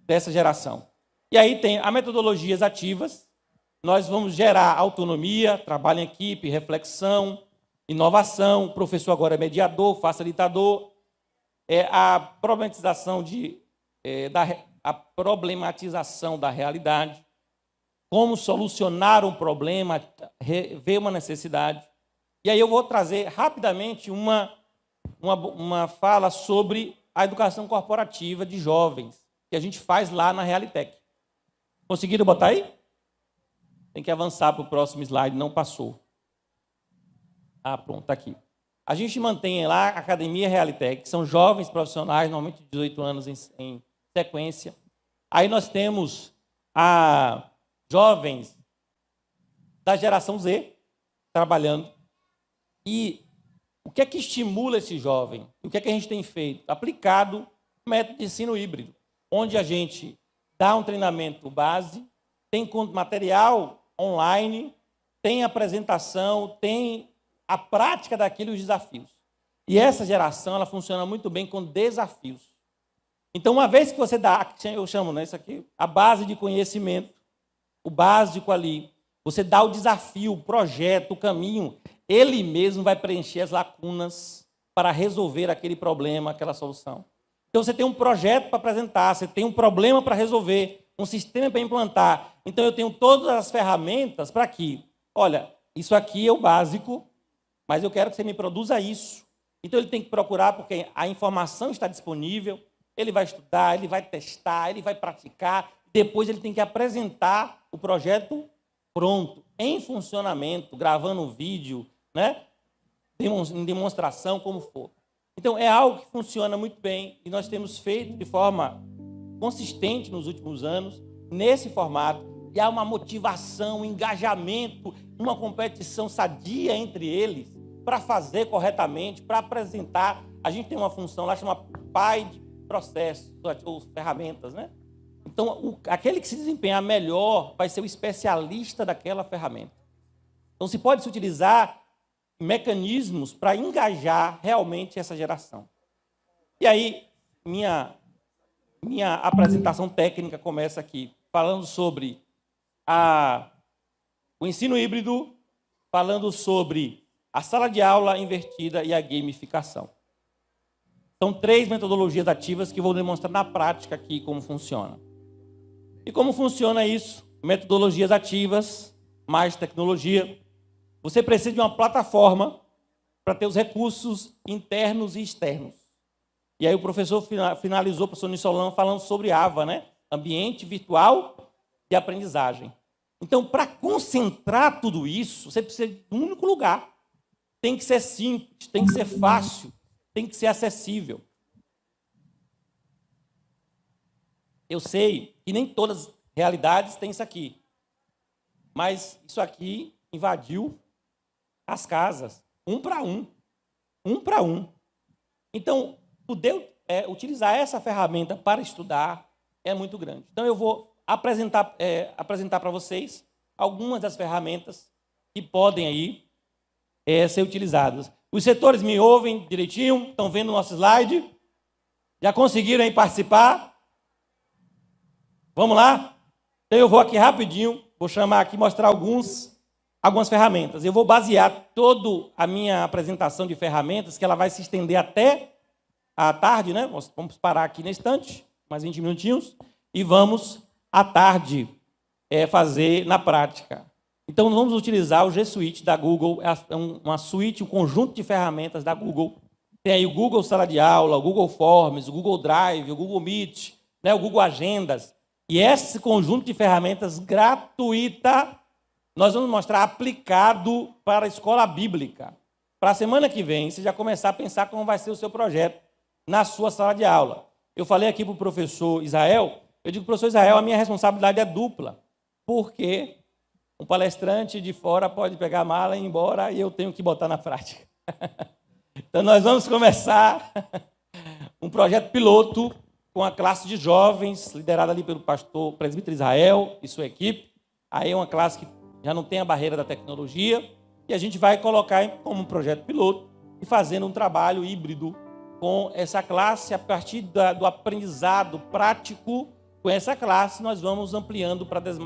dessa geração. E aí tem as metodologias ativas. Nós vamos gerar autonomia, trabalho em equipe, reflexão, inovação. O professor agora é mediador, facilitador. A problematização da realidade. Como solucionar um problema, ver uma necessidade. E aí eu vou trazer rapidamente uma fala sobre a educação corporativa de jovens, que a gente faz lá na Realitec. Conseguiram botar aí? Tem que avançar para o próximo slide, não passou. Pronto, está aqui. a gente mantém lá a Academia Realitec, que são jovens profissionais, normalmente de 18 anos em sequência. Aí nós temos a jovens da geração Z trabalhando. E o que é que estimula esse jovem? O que é que a gente tem feito? Aplicado o método de ensino híbrido, onde a gente dá um treinamento base, tem material online, tem apresentação, tem a prática daquilo e os desafios. E essa geração, ela funciona muito bem com desafios. Então, uma vez que você dá, eu chamo, né, isso aqui, a base de conhecimento, o básico ali, você dá o desafio, o projeto, o caminho, ele mesmo vai preencher as lacunas para resolver aquele problema, aquela solução. Então, você tem um projeto para apresentar, você tem um problema para resolver, um sistema para implantar. Então, eu tenho todas as ferramentas para que, olha, isso aqui é o básico, mas eu quero que você me produza isso. Então, ele tem que procurar, porque a informação está disponível, ele vai estudar, ele vai testar, ele vai praticar, depois ele tem que apresentar o projeto pronto, em funcionamento, gravando um vídeo, né? Em demonstração, como for. Então, é algo que funciona muito bem e nós temos feito de forma consistente nos últimos anos, nesse formato, e há uma motivação, um engajamento, uma competição sadia entre eles para fazer corretamente, para apresentar. A gente tem uma função lá chamada pai de processos, ou ferramentas, né? Então, aquele que se desempenhar melhor vai ser o especialista daquela ferramenta. Então, se pode se utilizar mecanismos para engajar realmente essa geração. E aí, minha apresentação técnica começa aqui, falando sobre o ensino híbrido, falando sobre a sala de aula invertida e a gamificação. São 3 metodologias ativas que vou demonstrar na prática aqui como funciona. E como funciona isso? Metodologias ativas, mais tecnologia. Você precisa de uma plataforma para ter os recursos internos e externos. E aí o professor finalizou, o professor Nissolan, falando sobre AVA, né? Ambiente Virtual de Aprendizagem. Então, para concentrar tudo isso, você precisa de um único lugar. Tem que ser simples, tem que ser fácil, tem que ser acessível. Eu sei que nem todas as realidades têm isso aqui, mas isso aqui invadiu as casas, um para um. Então, poder utilizar essa ferramenta para estudar é muito grande. Então, eu vou apresentar para vocês algumas das ferramentas que podem aí ser utilizadas. Os setores me ouvem direitinho? Estão vendo o nosso slide? Já conseguiram aí participar? Vamos lá? Então, eu vou aqui rapidinho, vou chamar aqui, mostrar algumas ferramentas. Eu vou basear toda a minha apresentação de ferramentas, que ela vai se estender até à tarde, né? Vamos parar aqui na estante, mais 20 minutinhos, e vamos, à tarde, fazer na prática. Então, vamos utilizar o G Suite da Google, é uma suíte, um conjunto de ferramentas da Google. Tem aí o Google Sala de Aula, o Google Forms, o Google Drive, o Google Meet, né? O Google Agendas. E esse conjunto de ferramentas gratuita, nós vamos mostrar aplicado para a escola bíblica. Para a semana que vem, você já começar a pensar como vai ser o seu projeto na sua sala de aula. Eu falei aqui para o professor Israel, eu digo, professor Israel, a minha responsabilidade é dupla, porque um palestrante de fora pode pegar a mala e ir embora e eu tenho que botar na prática. Então, nós vamos começar um projeto piloto com a classe de jovens, liderada ali pelo pastor presbítero Israel e sua equipe. Aí é uma classe que já não tem a barreira da tecnologia, e a gente vai colocar como um projeto piloto e fazendo um trabalho híbrido com essa classe. A partir do aprendizado prático com essa classe, nós vamos ampliando para as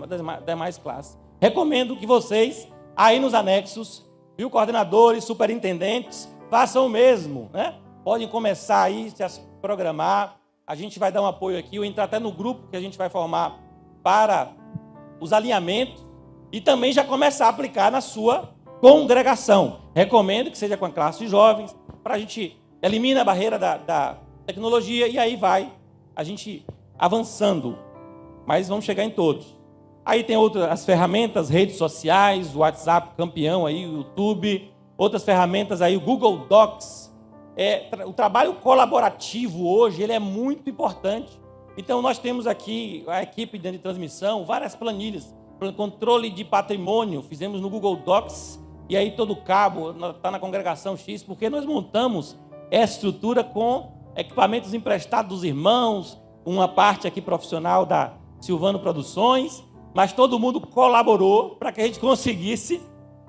demais classes. Recomendo que vocês, aí nos anexos, viu, coordenadores, superintendentes, façam o mesmo, né? Podem começar aí a se programar. A gente vai dar um apoio aqui, ou entrar até no grupo que a gente vai formar para os alinhamentos e também já começar a aplicar na sua congregação. Recomendo que seja com a classe de jovens, para a gente eliminar a barreira da tecnologia e aí vai a gente avançando. Mas vamos chegar em todos. Aí tem outras as ferramentas, redes sociais, o WhatsApp campeão aí, o YouTube, outras ferramentas aí, o Google Docs. O trabalho colaborativo hoje, ele é muito importante. Então, nós temos aqui a equipe de transmissão, várias planilhas, controle de patrimônio, fizemos no Google Docs, e aí todo o cabo está na congregação X, porque nós montamos essa estrutura com equipamentos emprestados dos irmãos, uma parte aqui profissional da Silvano Produções, mas todo mundo colaborou para que a gente conseguisse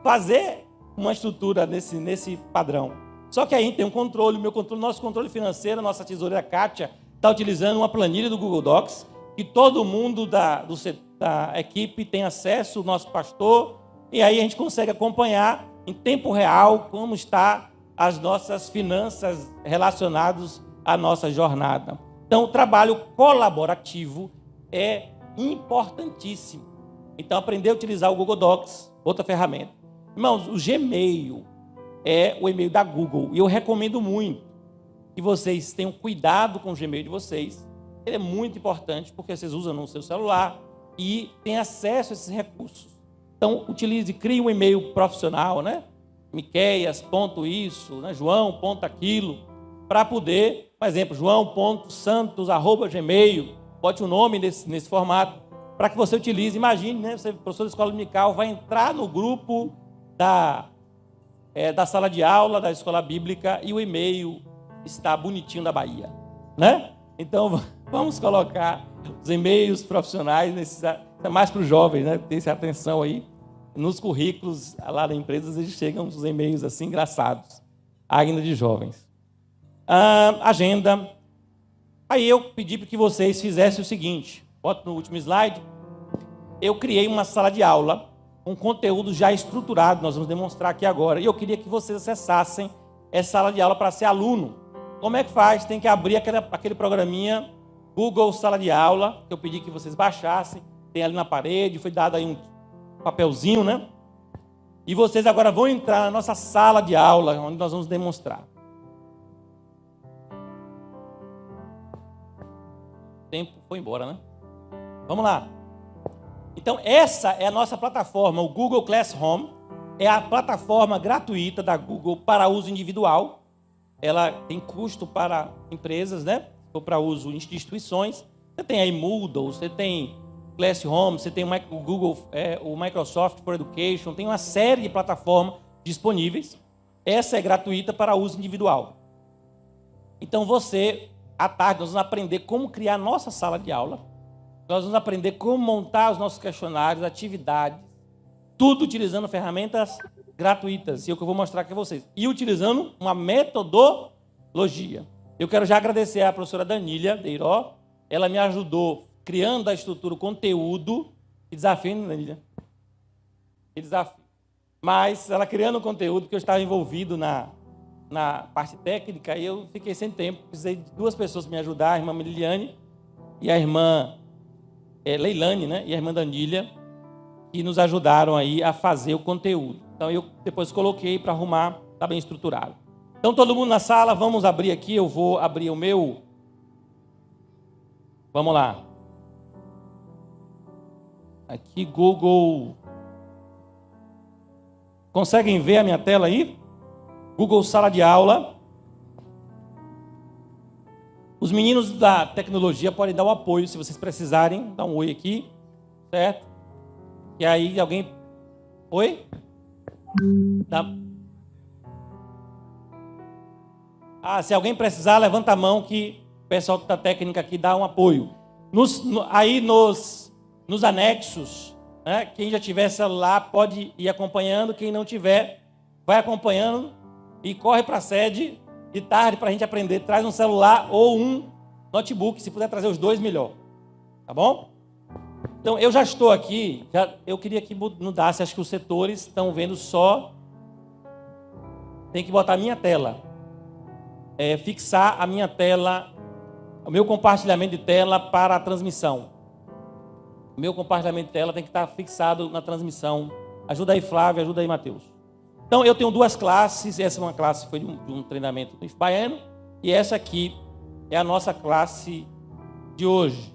fazer uma estrutura nesse padrão. Só que aí tem um controle, nosso controle financeiro, nossa tesoureira Kátia está utilizando uma planilha do Google Docs, que todo mundo da equipe tem acesso, o nosso pastor, e aí a gente consegue acompanhar em tempo real como está as nossas finanças relacionadas à nossa jornada. Então, o trabalho colaborativo é importantíssimo. Então, aprender a utilizar o Google Docs, outra ferramenta. Irmãos, o Gmail é o e-mail da Google, e eu recomendo muito que vocês tenham cuidado com o Gmail de vocês. Ele é muito importante, porque vocês usam no seu celular e têm acesso a esses recursos. Então, crie um e-mail profissional, né? Miqueias, ponto isso, né? João, ponto aquilo, para poder, por exemplo, joão.santos@gmail, bote um nome nesse formato, para que você utilize. Imagine, né? Você, professor da escola dominical, vai entrar no grupo da sala de aula, da escola bíblica, e o e-mail está bonitinho da Bahia, né? Então, vamos colocar os e-mails profissionais, mais para os jovens, né? Ter essa atenção aí. Nos currículos lá da empresa, eles chegam os e-mails assim, engraçados, ainda de jovens. Agenda. Aí eu pedi para que vocês fizessem o seguinte, bota no último slide. Eu criei uma sala de aula com conteúdo já estruturado, nós vamos demonstrar aqui agora. E eu queria que vocês acessassem essa sala de aula para ser aluno. Como é que faz? Tem que abrir aquele programinha Google Sala de Aula, que eu pedi que vocês baixassem. Tem ali na parede, foi dado aí um papelzinho, né? E vocês agora vão entrar na nossa sala de aula, onde nós vamos demonstrar. O tempo foi embora, né? Vamos lá. Então, essa é a nossa plataforma, o Google Classroom. É a plataforma gratuita da Google para uso individual. Ela tem custo para empresas, né? Ou para uso de instituições. Você tem aí Moodle, você tem Classroom, você tem o Google, o Microsoft for Education, tem uma série de plataformas disponíveis. Essa é gratuita para uso individual. Então você, à tarde, nós vamos aprender como criar nossa sala de aula. Nós vamos aprender como montar os nossos questionários, atividades, tudo utilizando ferramentas gratuitas, e é o que eu vou mostrar aqui a vocês. E utilizando uma metodologia. Eu quero já agradecer à professora Danília Deiró, ela me ajudou criando a estrutura, o conteúdo. Que desafio, né, Danília? Que desafio. Mas ela criando o conteúdo, porque eu estava envolvido na parte técnica, e eu fiquei sem tempo, precisei de duas pessoas para me ajudar, a irmã Liliane e a irmã Leilane, né? E a irmã Danília, que nos ajudaram aí a fazer o conteúdo. Então eu depois coloquei para arrumar, está bem estruturado. Então todo mundo na sala, vamos abrir aqui, eu vou abrir o meu. Vamos lá. Aqui Google. Conseguem ver a minha tela aí? Google Sala de Aula. Os meninos da tecnologia podem dar o apoio, se vocês precisarem, dá um oi aqui, certo? E aí alguém... Oi? Tá. Se alguém precisar, levanta a mão que o pessoal da técnica aqui dá um apoio. Nos anexos, né, quem já tiver celular pode ir acompanhando, quem não tiver, vai acompanhando e corre para a sede de tarde para a gente aprender. Traz um celular ou um notebook, se puder trazer os dois, melhor. Tá bom? Então, eu já estou aqui, eu queria que mudasse, acho que os setores estão vendo só. Tem que botar a minha tela. Fixar a minha tela, o meu compartilhamento de tela para a transmissão. O meu compartilhamento de tela tem que estar fixado na transmissão. Ajuda aí, Flávio, ajuda aí, Matheus. Então, eu tenho duas classes. Essa é uma classe foi de um treinamento do baiano, e essa aqui é a nossa classe de hoje.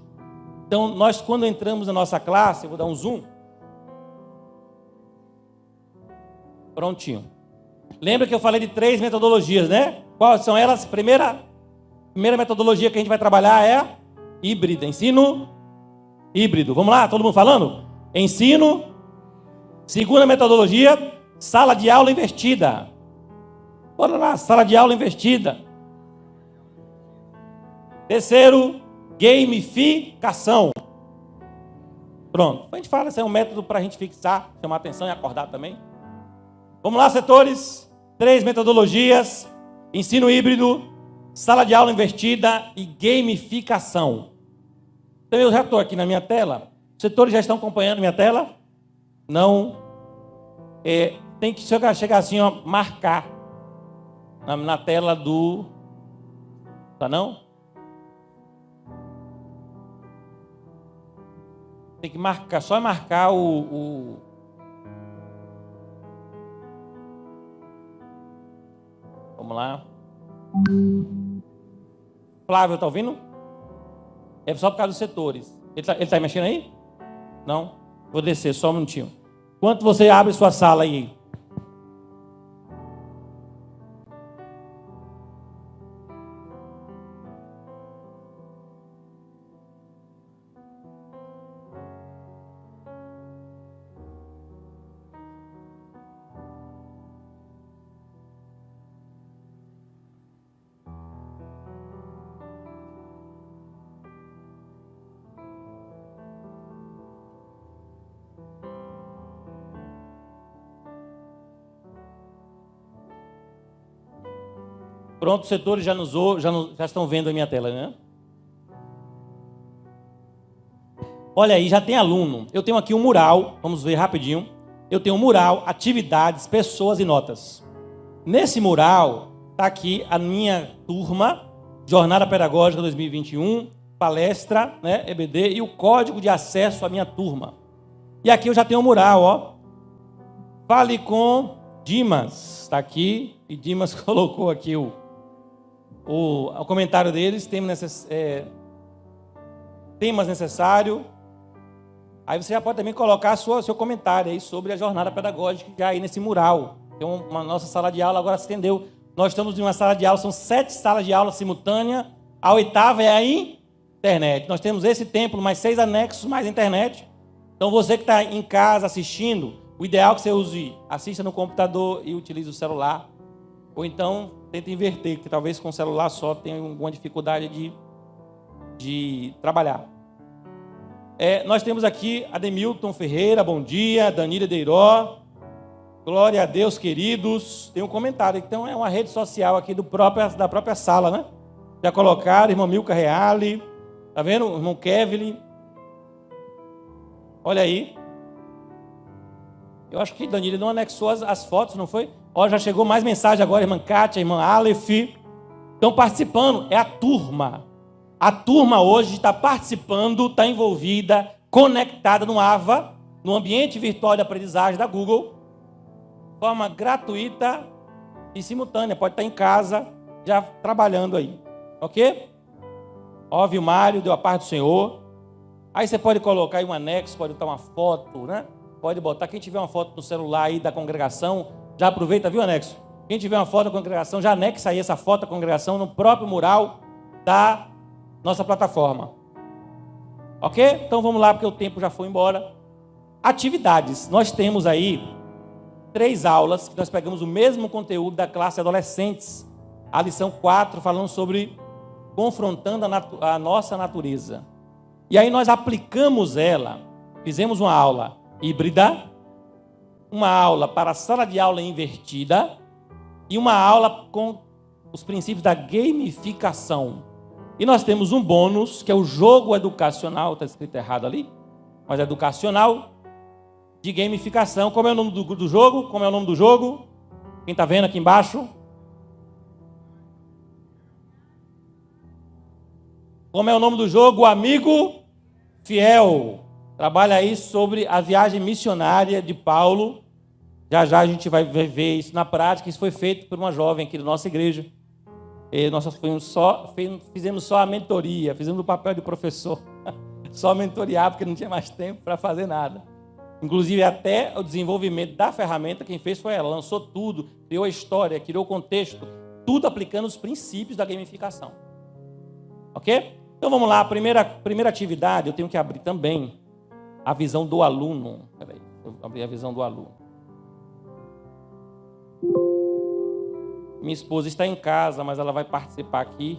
Então, nós, quando entramos na nossa classe, eu vou dar um zoom. Prontinho. Lembra que eu falei de 3 metodologias, né? Quais são elas? Primeira metodologia que a gente vai trabalhar é híbrida, ensino híbrido. Vamos lá, todo mundo falando? Ensino. Segunda metodologia, sala de aula invertida. Bora lá, sala de aula invertida. Terceiro, gamificação. Pronto. A gente fala, esse é um método para a gente fixar, chamar atenção e acordar também. Vamos lá, setores. 3 metodologias, ensino híbrido, sala de aula invertida e gamificação. Então eu já estou aqui na minha tela. Os setores já estão acompanhando minha tela? Não. Tem que chegar assim, ó, marcar na tela do... Tá não? Tem que marcar, só marcar o... Vamos lá. Flávio, tá ouvindo? É só por causa dos setores. Ele tá mexendo aí? Não? Vou descer, só um minutinho. Enquanto você abre sua sala aí. Pronto, os setores já estão vendo a minha tela, né? Olha aí, já tem aluno. Eu tenho aqui um mural, vamos ver rapidinho. Eu tenho um mural, atividades, pessoas e notas. Nesse mural, está aqui a minha turma, Jornada Pedagógica 2021, palestra, né, EBD, e o código de acesso à minha turma. E aqui eu já tenho um mural, ó. Fale com Dimas, está aqui, e Dimas colocou aqui o comentário deles, temas necessários. Aí você já pode também colocar seu comentário aí sobre a jornada pedagógica que é aí nesse mural. Tem uma nossa sala de aula agora se estendeu. Nós estamos em uma sala de aula, são 7 salas de aula simultâneas. A 8ª é a internet. Nós temos esse templo, mais 6 anexos, mais internet. Então você que está em casa assistindo, o ideal é que você assista no computador e utilize o celular. Ou então tenta inverter, porque talvez com o celular só tenha alguma dificuldade de trabalhar. Nós temos aqui Ademilton Ferreira, bom dia, Danila Deiró, glória a Deus, queridos. Tem um comentário, então é uma rede social aqui da própria sala, né? Já colocaram, irmão Milka Reale, tá vendo? Irmão Kevin. Olha aí. Eu acho que Danila não anexou as fotos, não foi? Ó, já chegou mais mensagem agora, irmã Kátia, irmã Aleph. Estão participando, é a turma. A turma hoje está participando, está envolvida, conectada no AVA, no ambiente virtual de aprendizagem da Google, de forma gratuita e simultânea. Pode estar em casa, já trabalhando aí. Ok? Ó, viu, Mário, deu a paz do Senhor. Aí você pode colocar aí um anexo, pode botar uma foto, né? Pode botar, quem tiver uma foto no celular aí da congregação, já aproveita, viu, anexo? Quem tiver uma foto da congregação, já anexa aí essa foto da congregação no próprio mural da nossa plataforma. Ok? Então vamos lá, porque o tempo já foi embora. Atividades. Nós temos aí 3 aulas, que nós pegamos o mesmo conteúdo da classe adolescentes. A lição 4, falando sobre confrontando a nossa natureza. E aí nós aplicamos ela. Fizemos uma aula híbrida, uma aula para a sala de aula invertida e uma aula com os princípios da gamificação. E nós temos um bônus, que é o jogo educacional, está escrito errado ali, mas é educacional, de gamificação. Como é o nome do jogo? Como é o nome do jogo? Quem está vendo aqui embaixo? Como é o nome do jogo? O Amigo Fiel. Trabalha aí sobre a viagem missionária de Paulo. Já a gente vai ver isso na prática. Isso foi feito por uma jovem aqui da nossa igreja. E nós fizemos só a mentoria, fizemos o papel de professor. Só mentoriar, porque não tinha mais tempo para fazer nada. Inclusive, até o desenvolvimento da ferramenta, quem fez foi ela. Lançou tudo, criou a história, criou o contexto, tudo aplicando os princípios da gamificação. Ok? Então, vamos lá. A primeira atividade, eu tenho que abrir também a visão do aluno. Espera aí, eu abri a visão do aluno. Minha esposa está em casa, mas ela vai participar aqui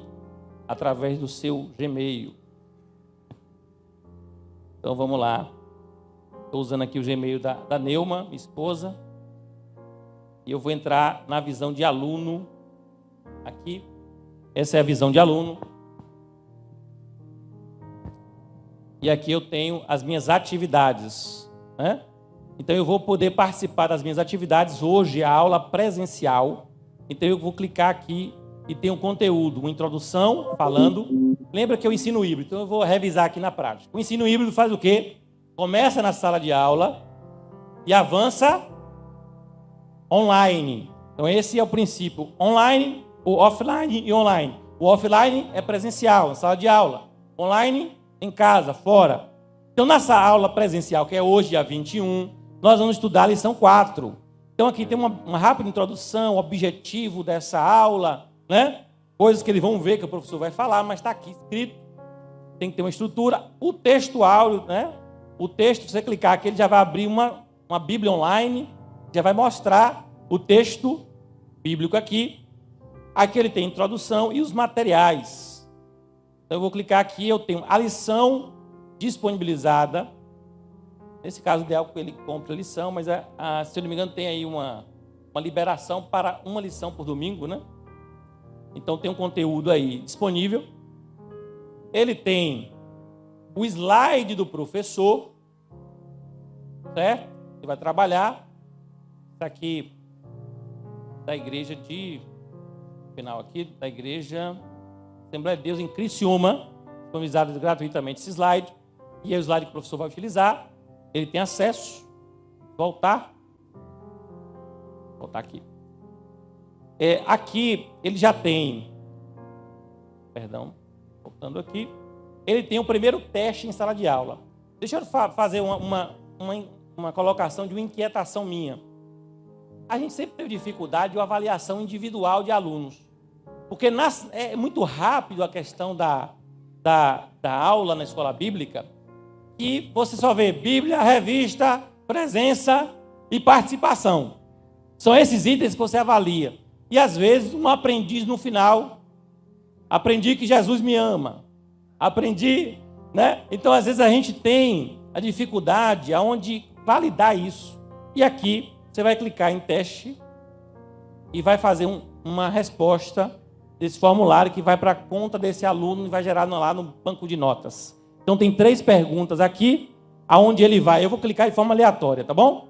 através do seu Gmail. Então, vamos lá. Estou usando aqui o Gmail da Neuma, minha esposa. E eu vou entrar na visão de aluno. Aqui. Essa é a visão de aluno. E aqui eu tenho as minhas atividades, né? Então eu vou poder participar das minhas atividades. Hoje a aula presencial. Então eu vou clicar aqui e tem um conteúdo, uma introdução falando. Lembra que eu ensino híbrido, então eu vou revisar aqui na prática. O ensino híbrido faz o quê? Começa na sala de aula e avança online. Então esse é o princípio. Online, o offline e online. O offline é presencial, na sala de aula. Online, em casa, fora. Então nessa aula presencial, que é hoje, dia 21, nós vamos estudar a lição 4. Então aqui tem uma rápida introdução, objetivo dessa aula, né? Coisas que eles vão ver que o professor vai falar, mas está aqui escrito. Tem que ter uma estrutura. O texto áudio, né? O texto, se você clicar aqui, ele já vai abrir uma Bíblia online, já vai mostrar o texto bíblico aqui. Aqui ele tem introdução e os materiais. Então eu vou clicar aqui, eu tenho a lição disponibilizada. Nesse caso, ideal que ele compre a lição, mas se eu não me engano, tem aí uma liberação para uma lição por domingo, né? Então tem um conteúdo aí disponível. Ele tem o slide do professor, certo? Ele vai trabalhar. Está aqui da igreja final aqui, da igreja Assembleia de Deus em Criciúma, disponibilizado gratuitamente esse slide. E é o slide que o professor vai utilizar. Ele tem acesso. Voltar aqui. Aqui ele já tem, voltando aqui, ele tem o primeiro teste em sala de aula. Deixa eu fazer uma colocação de uma inquietação minha. A gente sempre teve dificuldade de uma avaliação individual de alunos, porque é muito rápido a questão da aula na escola bíblica, que você só vê Bíblia, revista, presença e participação. São esses itens que você avalia. E às vezes um aprendiz no final, aprendi que Jesus me ama, aprendi, né? Então às vezes a gente tem a dificuldade aonde validar isso. E aqui você vai clicar em teste e vai fazer uma resposta desse formulário que vai para a conta desse aluno e vai gerar lá no banco de notas. Então tem 3 perguntas aqui, aonde ele vai. Eu vou clicar de forma aleatória, tá bom?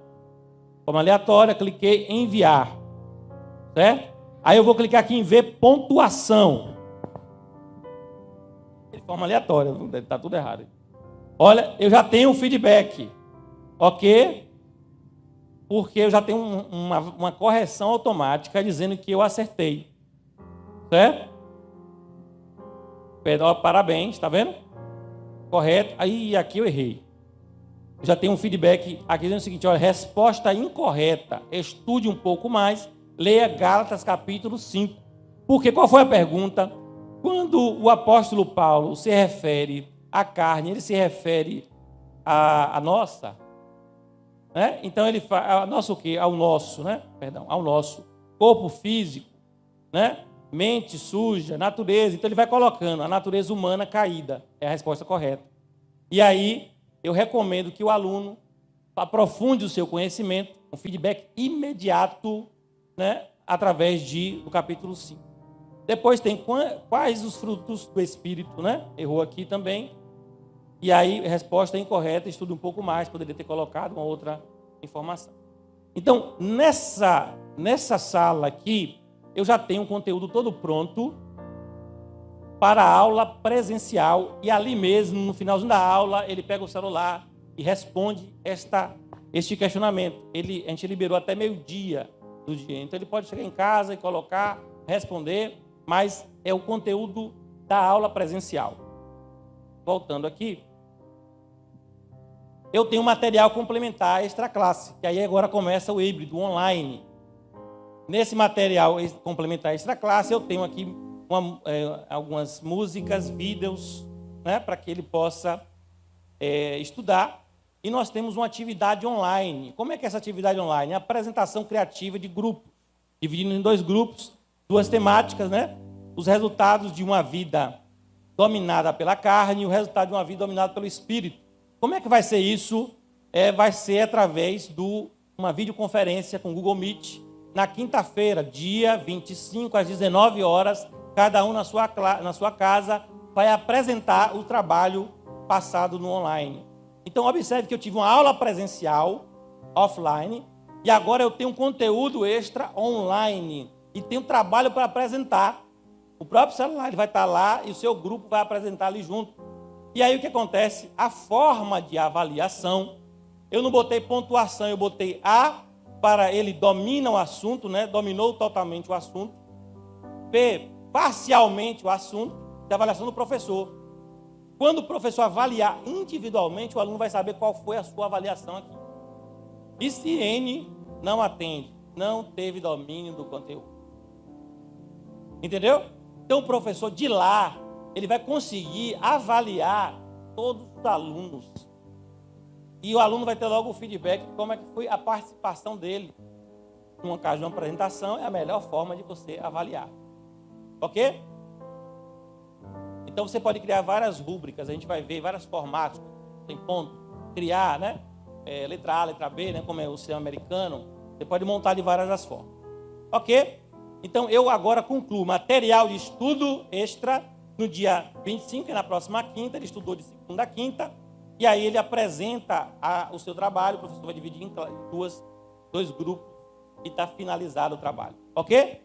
Forma aleatória, cliquei em enviar. Certo? Aí eu vou clicar aqui em ver pontuação. De forma aleatória, está tudo errado. Olha, eu já tenho um feedback. Ok? Porque eu já tenho uma correção automática dizendo que eu acertei. Certo? Parabéns, está vendo? Correto. Aí aqui eu errei. Eu já tenho um feedback aqui dizendo o seguinte: olha, resposta incorreta. Estude um pouco mais. Leia Gálatas capítulo 5. Porque qual foi a pergunta? Quando o apóstolo Paulo se refere à carne, ele se refere à nossa, né? Então ele fala, nosso o quê? Ao nosso, né? Perdão, ao nosso corpo físico, né? Mente suja, natureza. Então ele vai colocando a natureza humana caída. É a resposta correta. E aí eu recomendo que o aluno aprofunde o seu conhecimento, um feedback imediato, né, através do capítulo 5. Depois tem quais os frutos do Espírito, né? Errou aqui também. E aí, resposta incorreta, estude um pouco mais, poderia ter colocado uma outra informação. Então, nessa sala aqui, eu já tenho o conteúdo todo pronto para a aula presencial. E ali mesmo, no finalzinho da aula, ele pega o celular e responde este questionamento. A gente liberou até meio-dia do dia. Então ele pode chegar em casa e colocar, responder, mas é o conteúdo da aula presencial. Voltando aqui. eu tenho material complementar extra classe, que aí agora começa o híbrido, o online. Nesse material complementar extra classe, eu tenho aqui algumas músicas, vídeos, né, para que ele possa estudar. E nós temos uma atividade online. Como é que é essa atividade online? A apresentação criativa de grupos, dividindo em 2 grupos, 2 temáticas, né? Os resultados de uma vida dominada pela carne e o resultado de uma vida dominada pelo espírito. Como é que vai ser isso? Vai ser através de uma videoconferência com o Google Meet, na quinta-feira, dia 25, às 19 horas, cada um na sua casa vai apresentar o trabalho passado no online. Então, observe que eu tive uma aula presencial, offline, e agora eu tenho um conteúdo extra online, e tenho trabalho para apresentar. O próprio celular ele vai estar lá e o seu grupo vai apresentar ali junto. E aí o que acontece? A forma de avaliação, eu não botei pontuação, eu botei A para ele domina o assunto, né? Dominou totalmente o assunto. B, parcialmente o assunto, da avaliação do professor. Quando o professor avaliar individualmente, o aluno vai saber qual foi a sua avaliação aqui. E se N não atende, não teve domínio do conteúdo. Entendeu? Então o professor de lá, ele vai conseguir avaliar todos os alunos. E o aluno vai ter logo o feedback de como é que foi a participação dele. Numa caso de uma apresentação, é a melhor forma de você avaliar. Ok? Então você pode criar várias rúbricas, a gente vai ver vários formatos. Tem ponto, criar, né? Letra A, letra B, né? Como é o sistema americano. Você pode montar de várias formas. Ok? Então eu agora concluo material de estudo extra no dia 25, que é na próxima quinta. Ele estudou de segunda a quinta. E aí ele apresenta o seu trabalho, o professor vai dividir em 2 grupos e está finalizado o trabalho. Ok?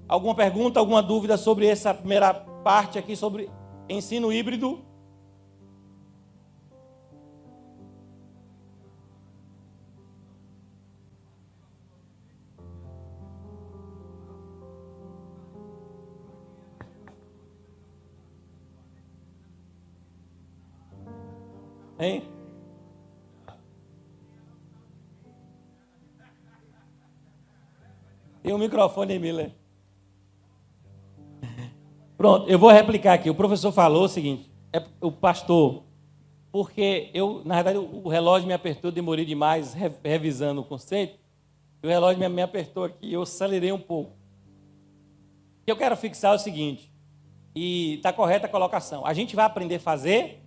Alguma pergunta, alguma dúvida sobre essa primeira parte aqui, sobre ensino híbrido? Hein? Tem um microfone aí, Miller. Pronto, eu vou replicar aqui. O professor falou o seguinte, o pastor, porque na verdade, o relógio me apertou, demorei demais revisando o conceito, e o relógio me apertou aqui, eu acelerei um pouco. O que eu quero fixar é o seguinte, e está correta a colocação, a gente vai aprender a fazer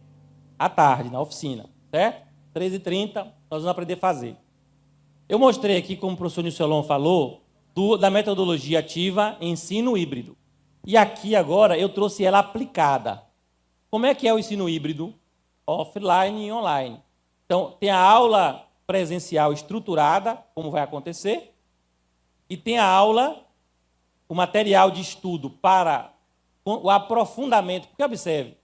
à tarde, na oficina, certo? 13h30, nós vamos aprender a fazer. Eu mostrei aqui, como o professor Nilcelon falou, da metodologia ativa ensino híbrido. E aqui agora eu trouxe ela aplicada. Como é que é o ensino híbrido? Offline e online. Então, tem a aula presencial estruturada, como vai acontecer, e tem a aula, o material de estudo para o aprofundamento. Porque, observe,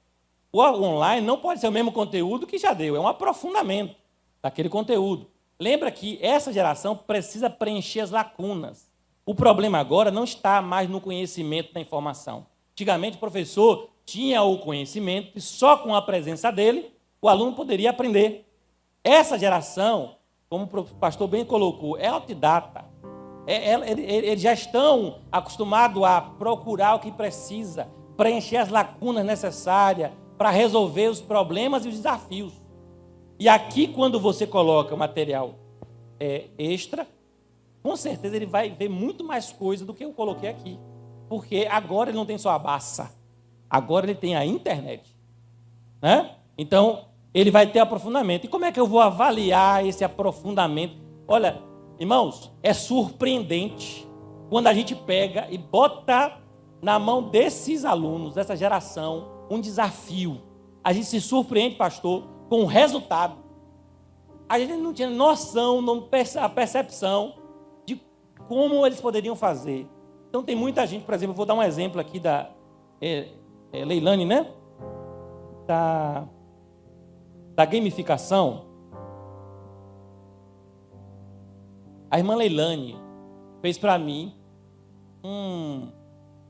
o online não pode ser o mesmo conteúdo que já deu, é um aprofundamento daquele conteúdo. Lembra que essa geração precisa preencher as lacunas. O problema agora não está mais no conhecimento da informação. Antigamente, o professor tinha o conhecimento e só com a presença dele, o aluno poderia aprender. Essa geração, como o pastor bem colocou, é autodidata. Eles já estão acostumados a procurar o que precisa, preencher as lacunas necessárias para resolver os problemas e os desafios. E aqui, quando você coloca o material extra, com certeza ele vai ver muito mais coisa do que eu coloquei aqui. Porque agora ele não tem só a baça, agora ele tem a internet. Né? Então, ele vai ter aprofundamento. E como é que eu vou avaliar esse aprofundamento? Olha, irmãos, é surpreendente quando a gente pega e bota na mão desses alunos, dessa geração, um desafio. A gente se surpreende, pastor, com o resultado. A gente não tinha noção, a percepção de como eles poderiam fazer. Então tem muita gente, por exemplo, eu vou dar um exemplo aqui da Leilane, né? Da gamificação. A irmã Leilane fez para mim um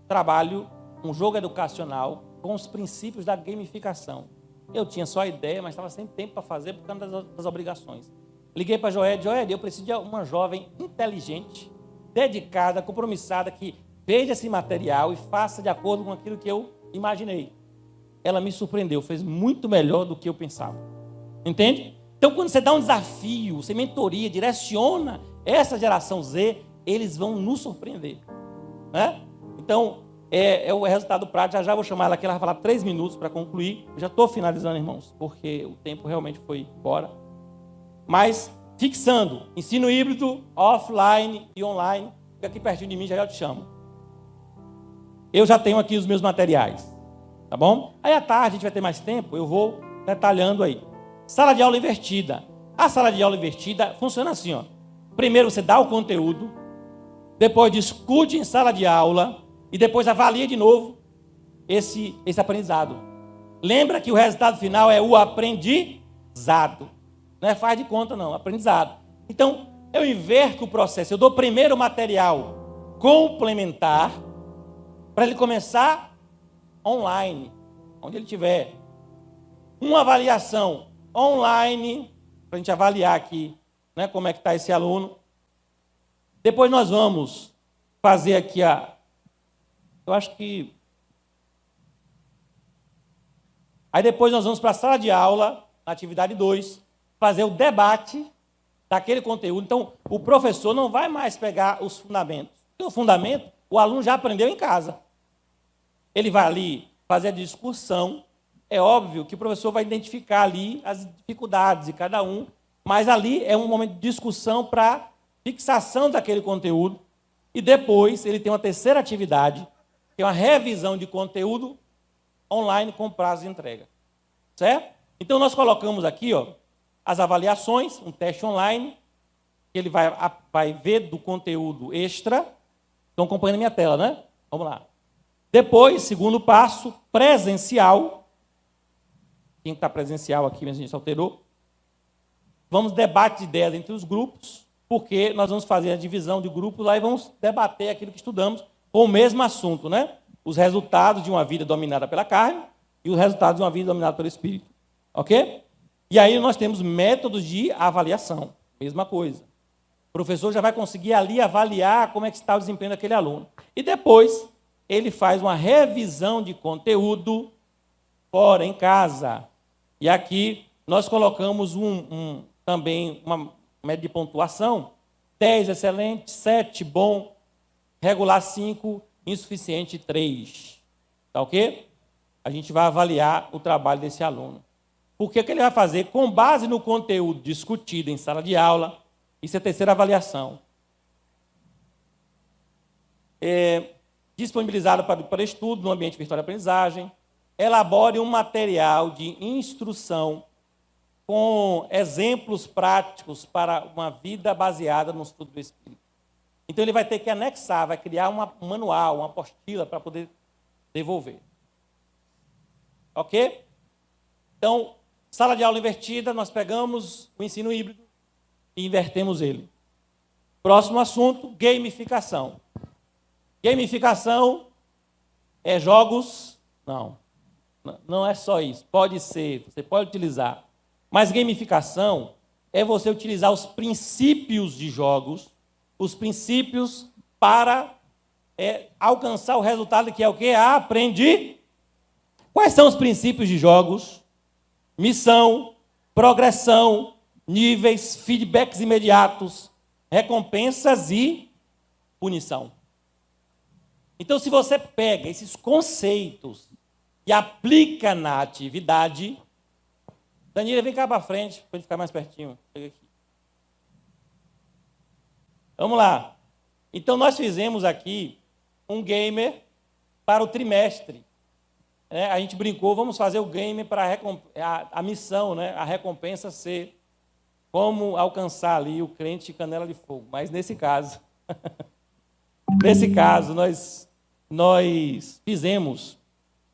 trabalho, um jogo educacional com os princípios da gamificação. Eu tinha só a ideia, mas estava sem tempo para fazer por causa das obrigações. Liguei para a Joed, eu preciso de uma jovem inteligente, dedicada, compromissada, que veja esse material e faça de acordo com aquilo que eu imaginei. Ela me surpreendeu, fez muito melhor do que eu pensava. Entende? Então, quando você dá um desafio, você mentoria, direciona essa geração Z, eles vão nos surpreender. Né? Então, é o resultado prático. Já vou chamar ela aqui, ela vai falar 3 minutos para concluir. Eu já estou finalizando, irmãos, porque o tempo realmente foi embora. Mas, fixando, ensino híbrido, offline e online, fica aqui pertinho de mim, já te chamo. Eu já tenho aqui os meus materiais, tá bom? Aí à tarde, a gente vai ter mais tempo, eu vou detalhando aí. Sala de aula invertida. A sala de aula invertida funciona assim, ó. Primeiro você dá o conteúdo, depois discute em sala de aula e depois avalia de novo esse aprendizado. Lembra que o resultado final é o aprendizado. Não é faz de conta, não, aprendizado. Então, eu inverto o processo. Eu dou primeiro o material complementar para ele começar online, onde ele estiver. Uma avaliação online, para a gente avaliar aqui, né, como é que está esse aluno. Depois nós vamos fazer aqui eu acho que... Aí depois nós vamos para a sala de aula, na atividade 2, fazer o debate daquele conteúdo. Então, o professor não vai mais pegar os fundamentos. Porque o fundamento, o aluno já aprendeu em casa. Ele vai ali fazer a discussão. É óbvio que o professor vai identificar ali as dificuldades de cada um, mas ali é um momento de discussão para fixação daquele conteúdo. E depois ele tem uma terceira atividade, que é uma revisão de conteúdo online com prazo de entrega. Certo? Então, nós colocamos aqui, ó, as avaliações, um teste online, que ele vai ver do conteúdo extra. Estão acompanhando a minha tela, né? Vamos lá. Depois, segundo passo, presencial. Quem está presencial aqui, a gente alterou. Vamos debate de ideias entre os grupos, porque nós vamos fazer a divisão de grupos lá e vamos debater aquilo que estudamos com o mesmo assunto, né? Os resultados de uma vida dominada pela carne e os resultados de uma vida dominada pelo espírito. Ok? E aí nós temos métodos de avaliação. Mesma coisa. O professor já vai conseguir ali avaliar como é que está o desempenho daquele aluno. E depois ele faz uma revisão de conteúdo fora, em casa. E aqui nós colocamos também uma média de pontuação. 10, excelente, 7, bom, regular 5, insuficiente 3. Tá ok? A gente vai avaliar o trabalho desse aluno. O que ele vai fazer? Com base no conteúdo discutido em sala de aula, isso é a terceira avaliação. Disponibilizado para estudo no ambiente virtual de aprendizagem, elabore um material de instrução com exemplos práticos para uma vida baseada no estudo do Espírito. Então, ele vai ter que anexar, vai criar um manual, uma apostila para poder devolver. Ok? Então, sala de aula invertida, nós pegamos o ensino híbrido e invertemos ele. Próximo assunto, gamificação. Gamificação é jogos? Não. Não é só isso. Pode ser, você pode utilizar. Mas gamificação é você utilizar os princípios de jogos, os princípios para alcançar o resultado que é o quê? Aprendi. Quais são os princípios de jogos? Missão, progressão, níveis, feedbacks imediatos, recompensas e punição. Então, se você pega esses conceitos e aplica na atividade... Danilo, vem cá para frente, para ele ficar mais pertinho. Chega aqui. Vamos lá. Então, nós fizemos aqui um gamer para o trimestre. A gente brincou, vamos fazer o gamer para a missão, né? A recompensa ser como alcançar ali o crente canela de fogo. Mas nesse caso, nós fizemos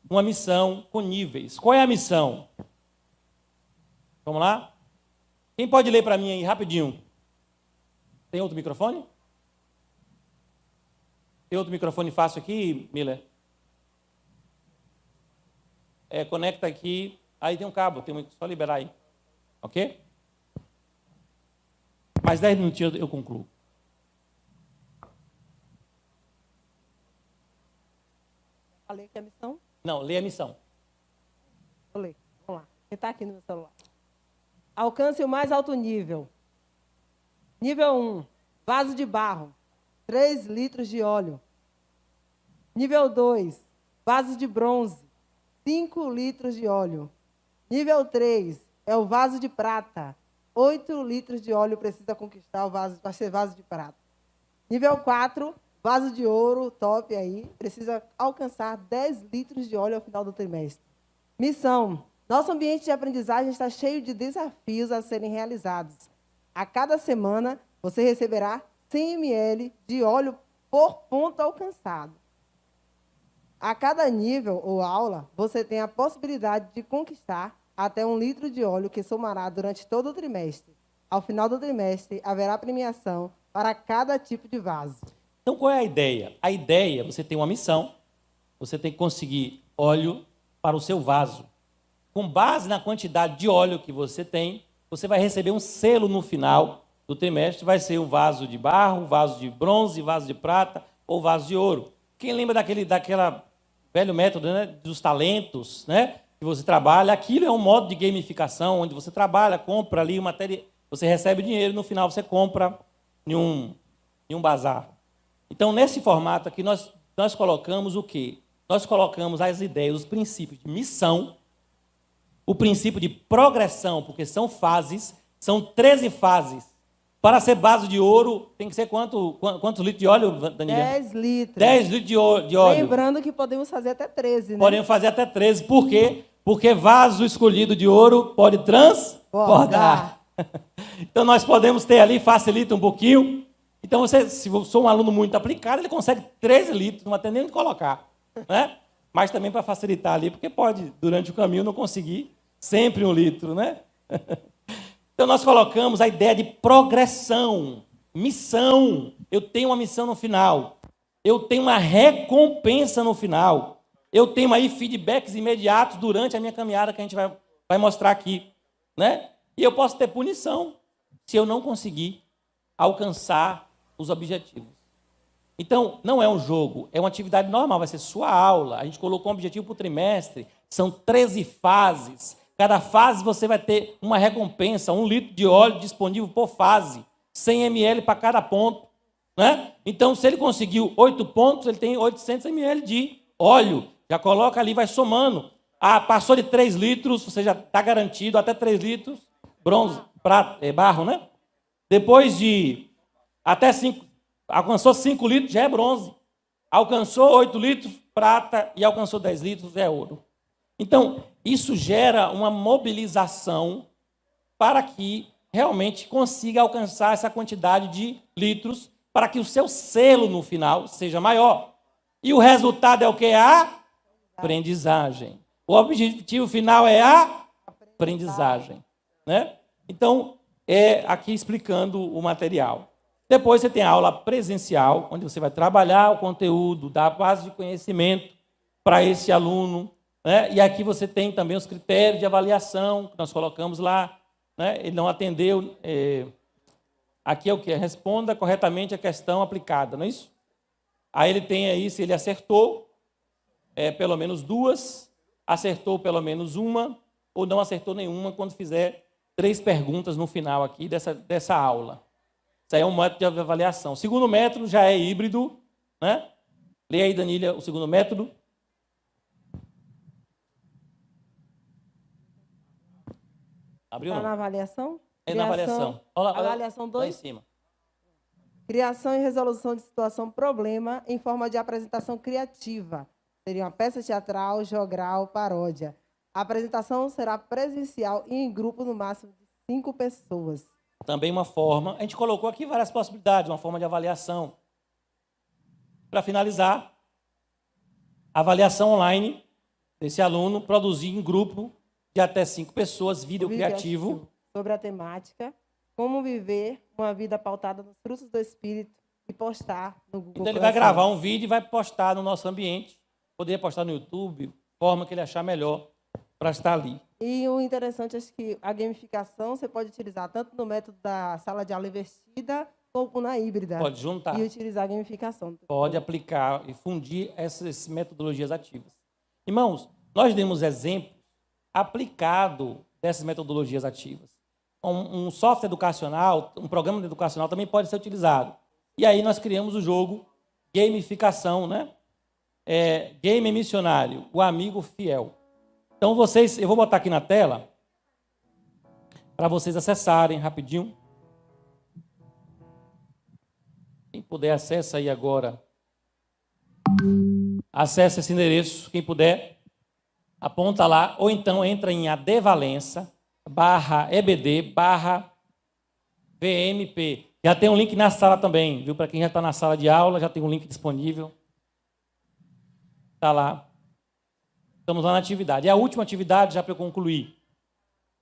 uma missão com níveis. Qual é a missão? Vamos lá? Quem pode ler para mim aí, rapidinho? Tem outro microfone? Tem outro microfone fácil aqui, Miller? Conecta aqui Aí tem um cabo, só liberar aí. Ok? Mais 10 minutinhos eu concluo. Falei que é a missão? Não, lê a missão. Vou ler. Vamos lá. Ele está aqui no meu celular. Alcance o mais alto nível. Nível 1, vaso de barro, 3 litros de óleo. Nível 2, vaso de bronze, 5 litros de óleo. Nível 3 é o vaso de prata, 8 litros de óleo precisa conquistar o vaso, para ser vaso de prata. Nível 4, vaso de ouro, top aí, precisa alcançar 10 litros de óleo ao final do trimestre. Missão. Nosso ambiente de aprendizagem está cheio de desafios a serem realizados. A cada semana, você receberá 100 ml de óleo por ponto alcançado. A cada nível ou aula, você tem a possibilidade de conquistar até 1 litro de óleo que somará durante todo o trimestre. Ao final do trimestre, haverá premiação para cada tipo de vaso. Então, qual é a ideia? A ideia, você tem uma missão, você tem que conseguir óleo para o seu vaso. Com base na quantidade de óleo que você tem, você vai receber um selo no final do trimestre, vai ser um vaso de barro, vaso de bronze, vaso de prata ou vaso de ouro. Quem lembra daquela velho método, né, dos talentos, né, que você trabalha? Aquilo é um modo de gamificação, onde você trabalha, compra ali matéria, você recebe dinheiro, no final você compra em um bazar. Então, nesse formato aqui, nós colocamos o quê? Nós colocamos as ideias, os princípios de missão, o princípio de progressão, porque são fases, são 13 fases. Para ser vaso de ouro, tem que ser quantos litros de óleo, Daniela? 10 litros. 10 litros de óleo. Lembrando que podemos fazer até 13, né? Podemos fazer até 13. Por quê? Porque vaso escolhido de ouro pode transbordar. Então, nós podemos ter ali, facilita um pouquinho. Então, se for um aluno muito aplicado, ele consegue 13 litros, não vai ter nem onde colocar, né? Mas também para facilitar ali, porque pode, durante o caminho, não conseguir sempre 1 litro, né? Então, nós colocamos a ideia de progressão, missão. Eu tenho uma missão no final. Eu tenho uma recompensa no final. Eu tenho aí feedbacks imediatos durante a minha caminhada, que a gente vai mostrar aqui, né? E eu posso ter punição se eu não conseguir alcançar os objetivos. Então, não é um jogo, é uma atividade normal, vai ser sua aula. A gente colocou um objetivo para o trimestre, são 13 fases. Cada fase você vai ter uma recompensa, 1 litro de óleo disponível por fase, 100 ml para cada ponto, né? Então, se ele conseguiu 8 pontos, ele tem 800 ml de óleo. Já coloca ali, vai somando. Ah, passou de 3 litros, você já está garantido, até 3 litros, bronze, prata, barro, né? Depois de até 5, alcançou 5 litros, já é bronze. Alcançou 8 litros, prata, e alcançou 10 litros, é ouro. Então, isso gera uma mobilização para que realmente consiga alcançar essa quantidade de litros, para que o seu selo no final seja maior. E o resultado é o quê? A aprendizagem. O objetivo final é a aprendizagem, né? Então, aqui explicando o material. Depois você tem a aula presencial, onde você vai trabalhar o conteúdo, dar a base de conhecimento para esse aluno, né? E aqui você tem também os critérios de avaliação que nós colocamos lá, né? Ele não atendeu. Aqui é o quê? Responda corretamente a questão aplicada, não é isso? Aí ele tem aí, se ele acertou, pelo menos 2, acertou pelo menos 1, ou não acertou nenhuma, quando fizer 3 perguntas no final aqui dessa aula. Isso aí é um método de avaliação. O segundo método já é híbrido, né? Lê aí, Danília, o segundo método. Abriu? Está na avaliação? É na avaliação. Olha lá, avaliação 2. lá em cima. Criação e resolução de situação problema em forma de apresentação criativa. Seria uma peça teatral, jogral, paródia. A apresentação será presencial e em grupo no máximo de 5 pessoas. Também uma forma. A gente colocou aqui várias possibilidades, uma forma de avaliação. Para finalizar, avaliação online desse aluno, produzir em grupo de até 5 pessoas, vídeo criativo. Sobre a temática, como viver uma vida pautada nos frutos do Espírito e postar no Google. Então ele vai gravar um vídeo e vai postar no nosso ambiente. Poderia postar no YouTube, forma que ele achar melhor para estar ali. E o interessante é que a gamificação você pode utilizar tanto no método da sala de aula invertida como na híbrida. Pode juntar. E utilizar a gamificação. Pode aplicar e fundir essas metodologias ativas. Irmãos, nós demos exemplo aplicado dessas metodologias ativas. Um software educacional, um programa educacional também pode ser utilizado. E aí nós criamos o jogo gamificação, né? Game Missionário, o amigo fiel. Então vocês, eu vou botar aqui na tela para vocês acessarem rapidinho. Quem puder, acessa aí agora. Acesse esse endereço, quem puder, aponta lá, ou então entra em advalença/ebd/vmp. Já tem um link na sala também, viu? Para quem já está na sala de aula, já tem um link disponível. Está lá. Estamos lá na atividade. É a última atividade, já para eu concluir.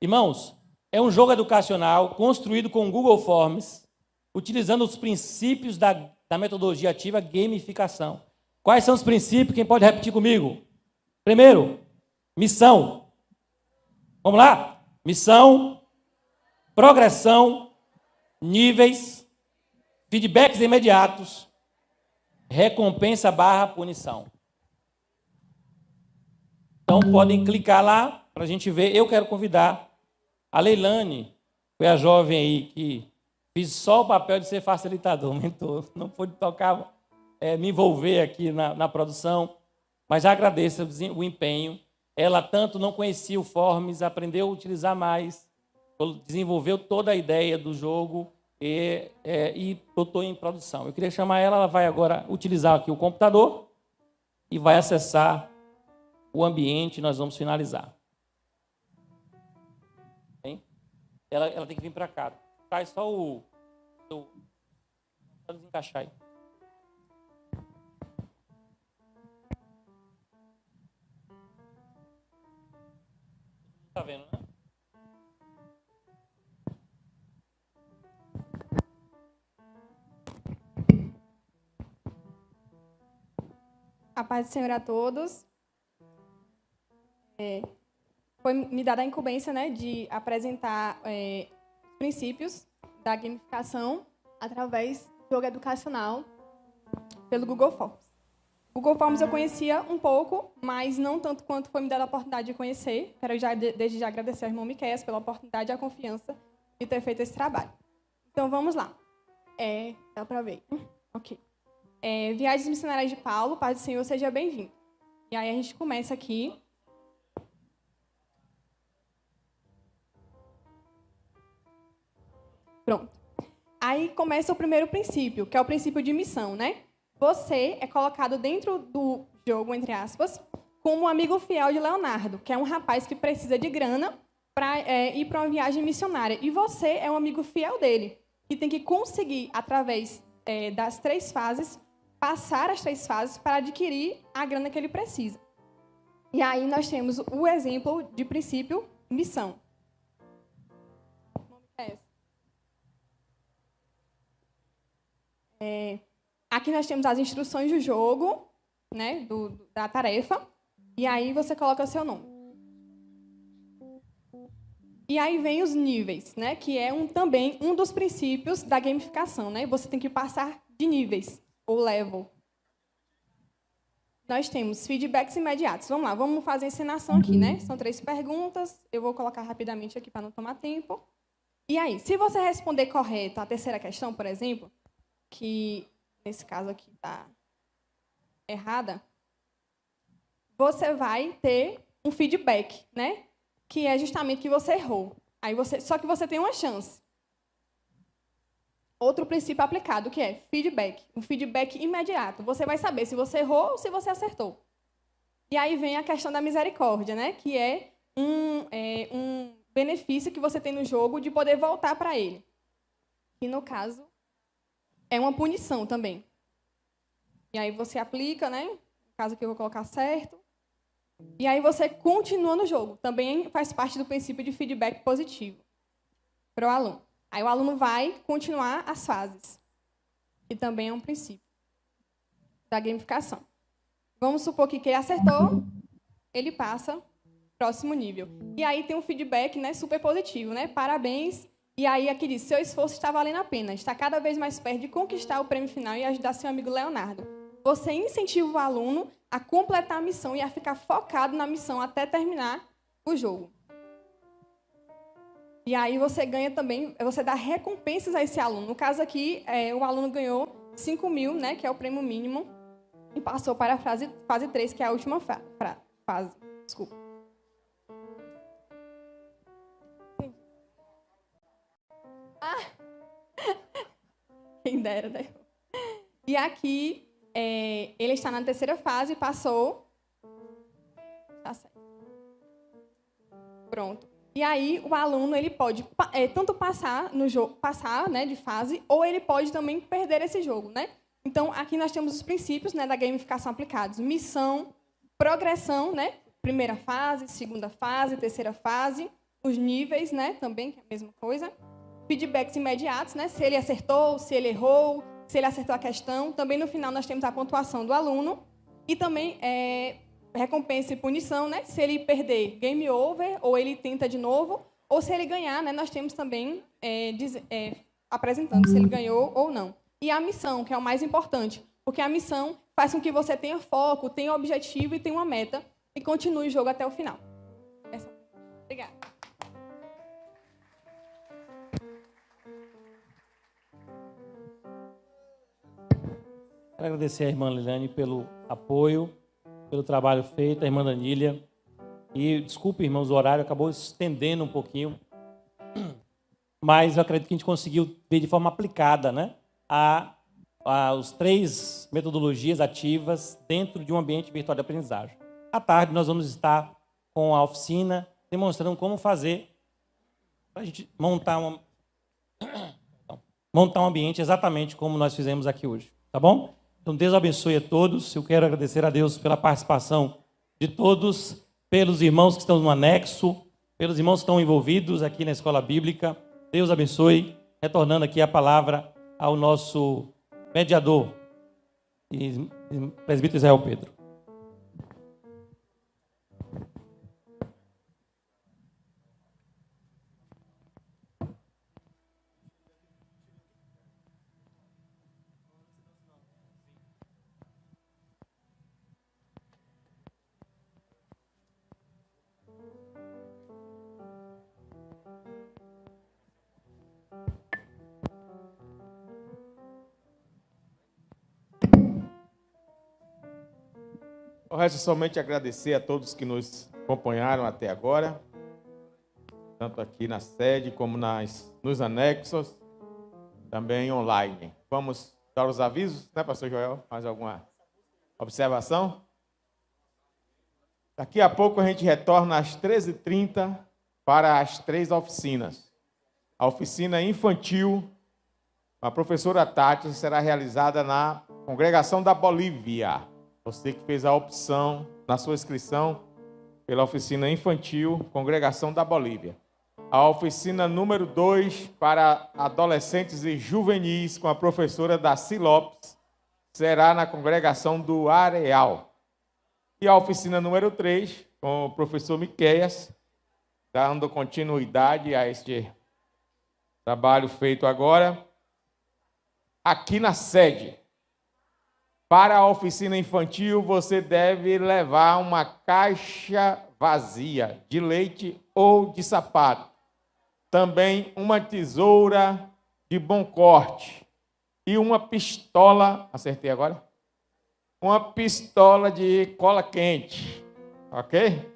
Irmãos, é um jogo educacional construído com Google Forms, utilizando os princípios da metodologia ativa gamificação. Quais são os princípios? Quem pode repetir comigo? Primeiro, missão. Vamos lá? Missão, progressão, níveis, feedbacks imediatos, recompensa/punição. Então, podem clicar lá para a gente ver. Eu quero convidar a Leilane, foi a jovem aí que fiz só o papel de ser facilitador, mentor. Não pude tocar, me envolver aqui na produção, mas já agradeço o empenho. Ela tanto não conhecia o Forms, aprendeu a utilizar mais, desenvolveu toda a ideia do jogo e botou em produção. Eu queria chamar ela vai agora utilizar aqui o computador e vai acessar o ambiente, nós vamos finalizar. Hein? Ela tem que vir para cá. Traz só o... Só desencaixar aí. Tá vendo, né? A paz do Senhor a todos. Foi me dada a incumbência, né, de apresentar os princípios da gamificação através do jogo educacional pelo Google Forms. O Google Forms eu conhecia um pouco, mas não tanto quanto foi me dada a oportunidade de conhecer. Quero desde já agradecer ao irmão Miqueias pela oportunidade e a confiança de ter feito esse trabalho. Então, vamos lá. Dá para ver. Ok. Viagens Missionárias de Paulo, paz do Senhor, seja bem-vindo. E aí a gente começa aqui. Pronto. Aí começa o primeiro princípio, que é o princípio de missão, né? Você é colocado dentro do jogo, entre aspas, como um amigo fiel de Leonardo, que é um rapaz que precisa de grana para ir para uma viagem missionária. E você é um amigo fiel dele, que tem que conseguir, através das 3 fases, passar as 3 fases para adquirir a grana que ele precisa. E aí nós temos o exemplo de princípio missão. Aqui nós temos as instruções do jogo, né, da tarefa, e aí você coloca o seu nome. E aí vem os níveis, né, que é também um dos princípios da gamificação, né? Você tem que passar de níveis, ou level. Nós temos feedbacks imediatos. Vamos lá, vamos fazer a encenação aqui, né? São 3 perguntas, eu vou colocar rapidamente aqui para não tomar tempo. E aí, se você responder correto a terceira questão, por exemplo, que nesse caso aqui está errada, você vai ter um feedback, né? Que é justamente que você errou. Só que você tem uma chance. Outro princípio aplicado, que é feedback. Um feedback imediato. Você vai saber se você errou ou se você acertou. E aí vem a questão da misericórdia, né? Que é um benefício que você tem no jogo de poder voltar para ele. E, no caso, é uma punição também. E aí você aplica, né? No caso que eu vou colocar certo. E aí você continua no jogo. Também faz parte do princípio de feedback positivo para o aluno. Aí o aluno vai continuar as fases. E também é um princípio da gamificação. Vamos supor que quem acertou, ele passa próximo nível. E aí tem um feedback, né, super positivo, né? Parabéns. E aí aqui diz, seu esforço está valendo a pena, está cada vez mais perto de conquistar o prêmio final e ajudar seu amigo Leonardo. Você incentiva o aluno a completar a missão e a ficar focado na missão até terminar o jogo. E aí você ganha também, você dá recompensas a esse aluno. No caso aqui, o aluno ganhou 5.000, né, que é o prêmio mínimo, e passou para a fase 3, que é a última fase. Desculpa. Quem dera, né? E aqui, ele está na terceira fase, passou. Tá certo. Pronto. E aí, o aluno ele pode tanto passar no jogo, né, de fase, ou ele pode também perder esse jogo, né? Então, aqui nós temos os princípios, né, da gamificação aplicados: missão, progressão, né? Primeira fase, segunda fase, terceira fase, os níveis, né, também, que é a mesma coisa. Feedbacks imediatos, né? Se ele acertou, se ele errou, se ele acertou a questão. Também no final nós temos a pontuação do aluno e também recompensa e punição, né? Se ele perder, game over, ou ele tenta de novo, ou se ele ganhar, né? Nós temos também apresentando se ele ganhou ou não. E a missão, que é o mais importante, porque a missão faz com que você tenha foco, tenha objetivo e tenha uma meta e continue o jogo até o final. Obrigada. Quero agradecer à irmã Liliane pelo apoio, pelo trabalho feito, a irmã Danília. E, desculpe, irmãos, o horário acabou estendendo um pouquinho, mas eu acredito que a gente conseguiu ver de forma aplicada, né, os 3 metodologias ativas dentro de um ambiente virtual de aprendizagem. À tarde, nós vamos estar com a oficina, demonstrando como fazer para a gente montar um ambiente exatamente como nós fizemos aqui hoje. Tá bom? Então, Deus abençoe a todos. Eu quero agradecer a Deus pela participação de todos, pelos irmãos que estão no anexo, pelos irmãos que estão envolvidos aqui na Escola Bíblica. Deus abençoe. Retornando aqui a palavra ao nosso mediador, presbítero Israel Pedro. O resto somente agradecer a todos que nos acompanharam até agora, tanto aqui na sede como nos anexos, também online. Vamos dar os avisos, né, pastor Joel? Mais alguma observação? Daqui a pouco a gente retorna às 13h30 para as 3 oficinas. A oficina infantil, a professora Tati, será realizada na Congregação da Bolívia. Você que fez a opção na sua inscrição pela oficina infantil, Congregação da Bolívia. A oficina número 2 para adolescentes e juvenis com a professora Daci Lopes será na Congregação do Areal. E a oficina número 3 com o professor Miqueias, dando continuidade a este trabalho feito agora, aqui na sede. Para a oficina infantil, você deve levar uma caixa vazia de leite ou de sapato. Também uma tesoura de bom corte e uma pistola, acertei agora? Uma pistola de cola quente, ok?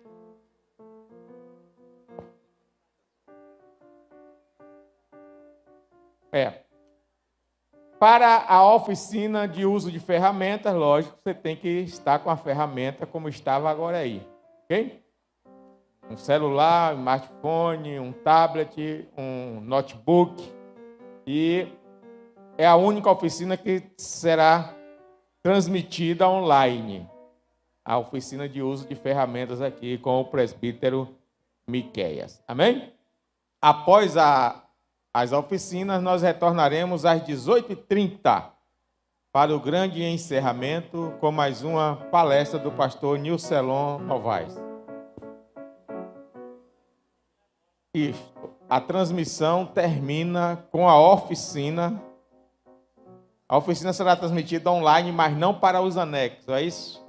Para a oficina de uso de ferramentas, lógico, você tem que estar com a ferramenta como estava agora aí, ok? Um celular, um smartphone, um tablet, um notebook. E é a única oficina que será transmitida online. A oficina de uso de ferramentas aqui com o presbítero Miqueias. Amém? Após as oficinas, nós retornaremos às 18h30 para o grande encerramento com mais uma palestra do pastor Nilcelon Novaes. isto. A transmissão termina com a oficina. A oficina será transmitida online, mas não para os anexos, é isso?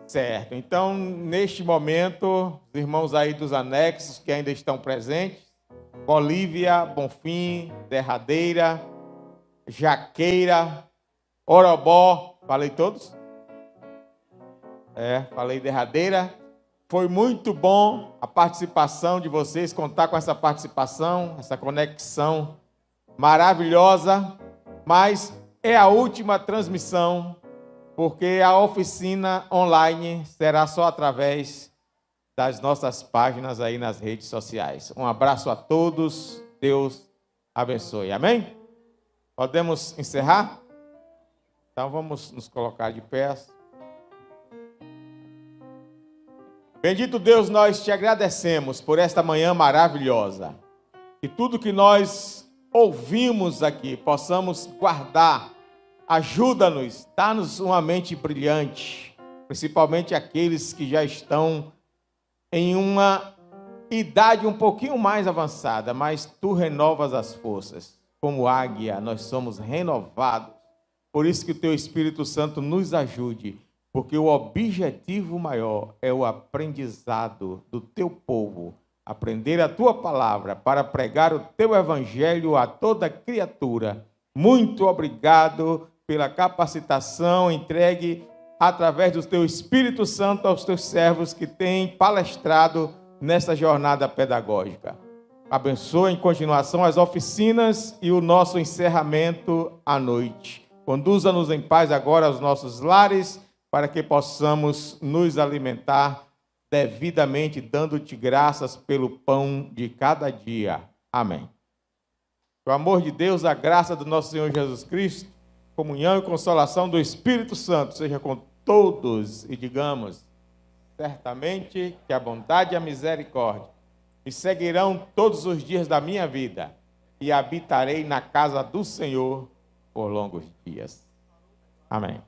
Certo. Então, neste momento, os irmãos aí dos anexos que ainda estão presentes, Bolívia, Bonfim, Derradeira, Jaqueira, Orobó, falei todos? Falei Derradeira. Foi muito bom a participação de vocês, contar com essa participação, essa conexão maravilhosa, mas é a última transmissão, porque a oficina online será só através das nossas páginas aí nas redes sociais. Um abraço a todos, Deus abençoe. Amém? Podemos encerrar? Então vamos nos colocar de pé. Bendito Deus, nós te agradecemos por esta manhã maravilhosa. Que tudo que nós ouvimos aqui possamos guardar. Ajuda-nos, dá-nos uma mente brilhante, principalmente aqueles que já estão em uma idade um pouquinho mais avançada, mas tu renovas as forças. Como águia, nós somos renovados. Por isso que o teu Espírito Santo nos ajude, porque o objetivo maior é o aprendizado do teu povo, aprender a tua palavra para pregar o teu evangelho a toda criatura. Muito obrigado pela capacitação entregue através do teu Espírito Santo aos teus servos que têm palestrado nessa jornada pedagógica. Abençoa em continuação as oficinas e o nosso encerramento à noite. Conduza-nos em paz agora aos nossos lares, para que possamos nos alimentar devidamente, dando-te graças pelo pão de cada dia. Amém. O amor de Deus, a graça do nosso Senhor Jesus Cristo, comunhão e consolação do Espírito Santo seja com todos e digamos, certamente que a bondade e a misericórdia me seguirão todos os dias da minha vida e habitarei na casa do Senhor por longos dias. Amém.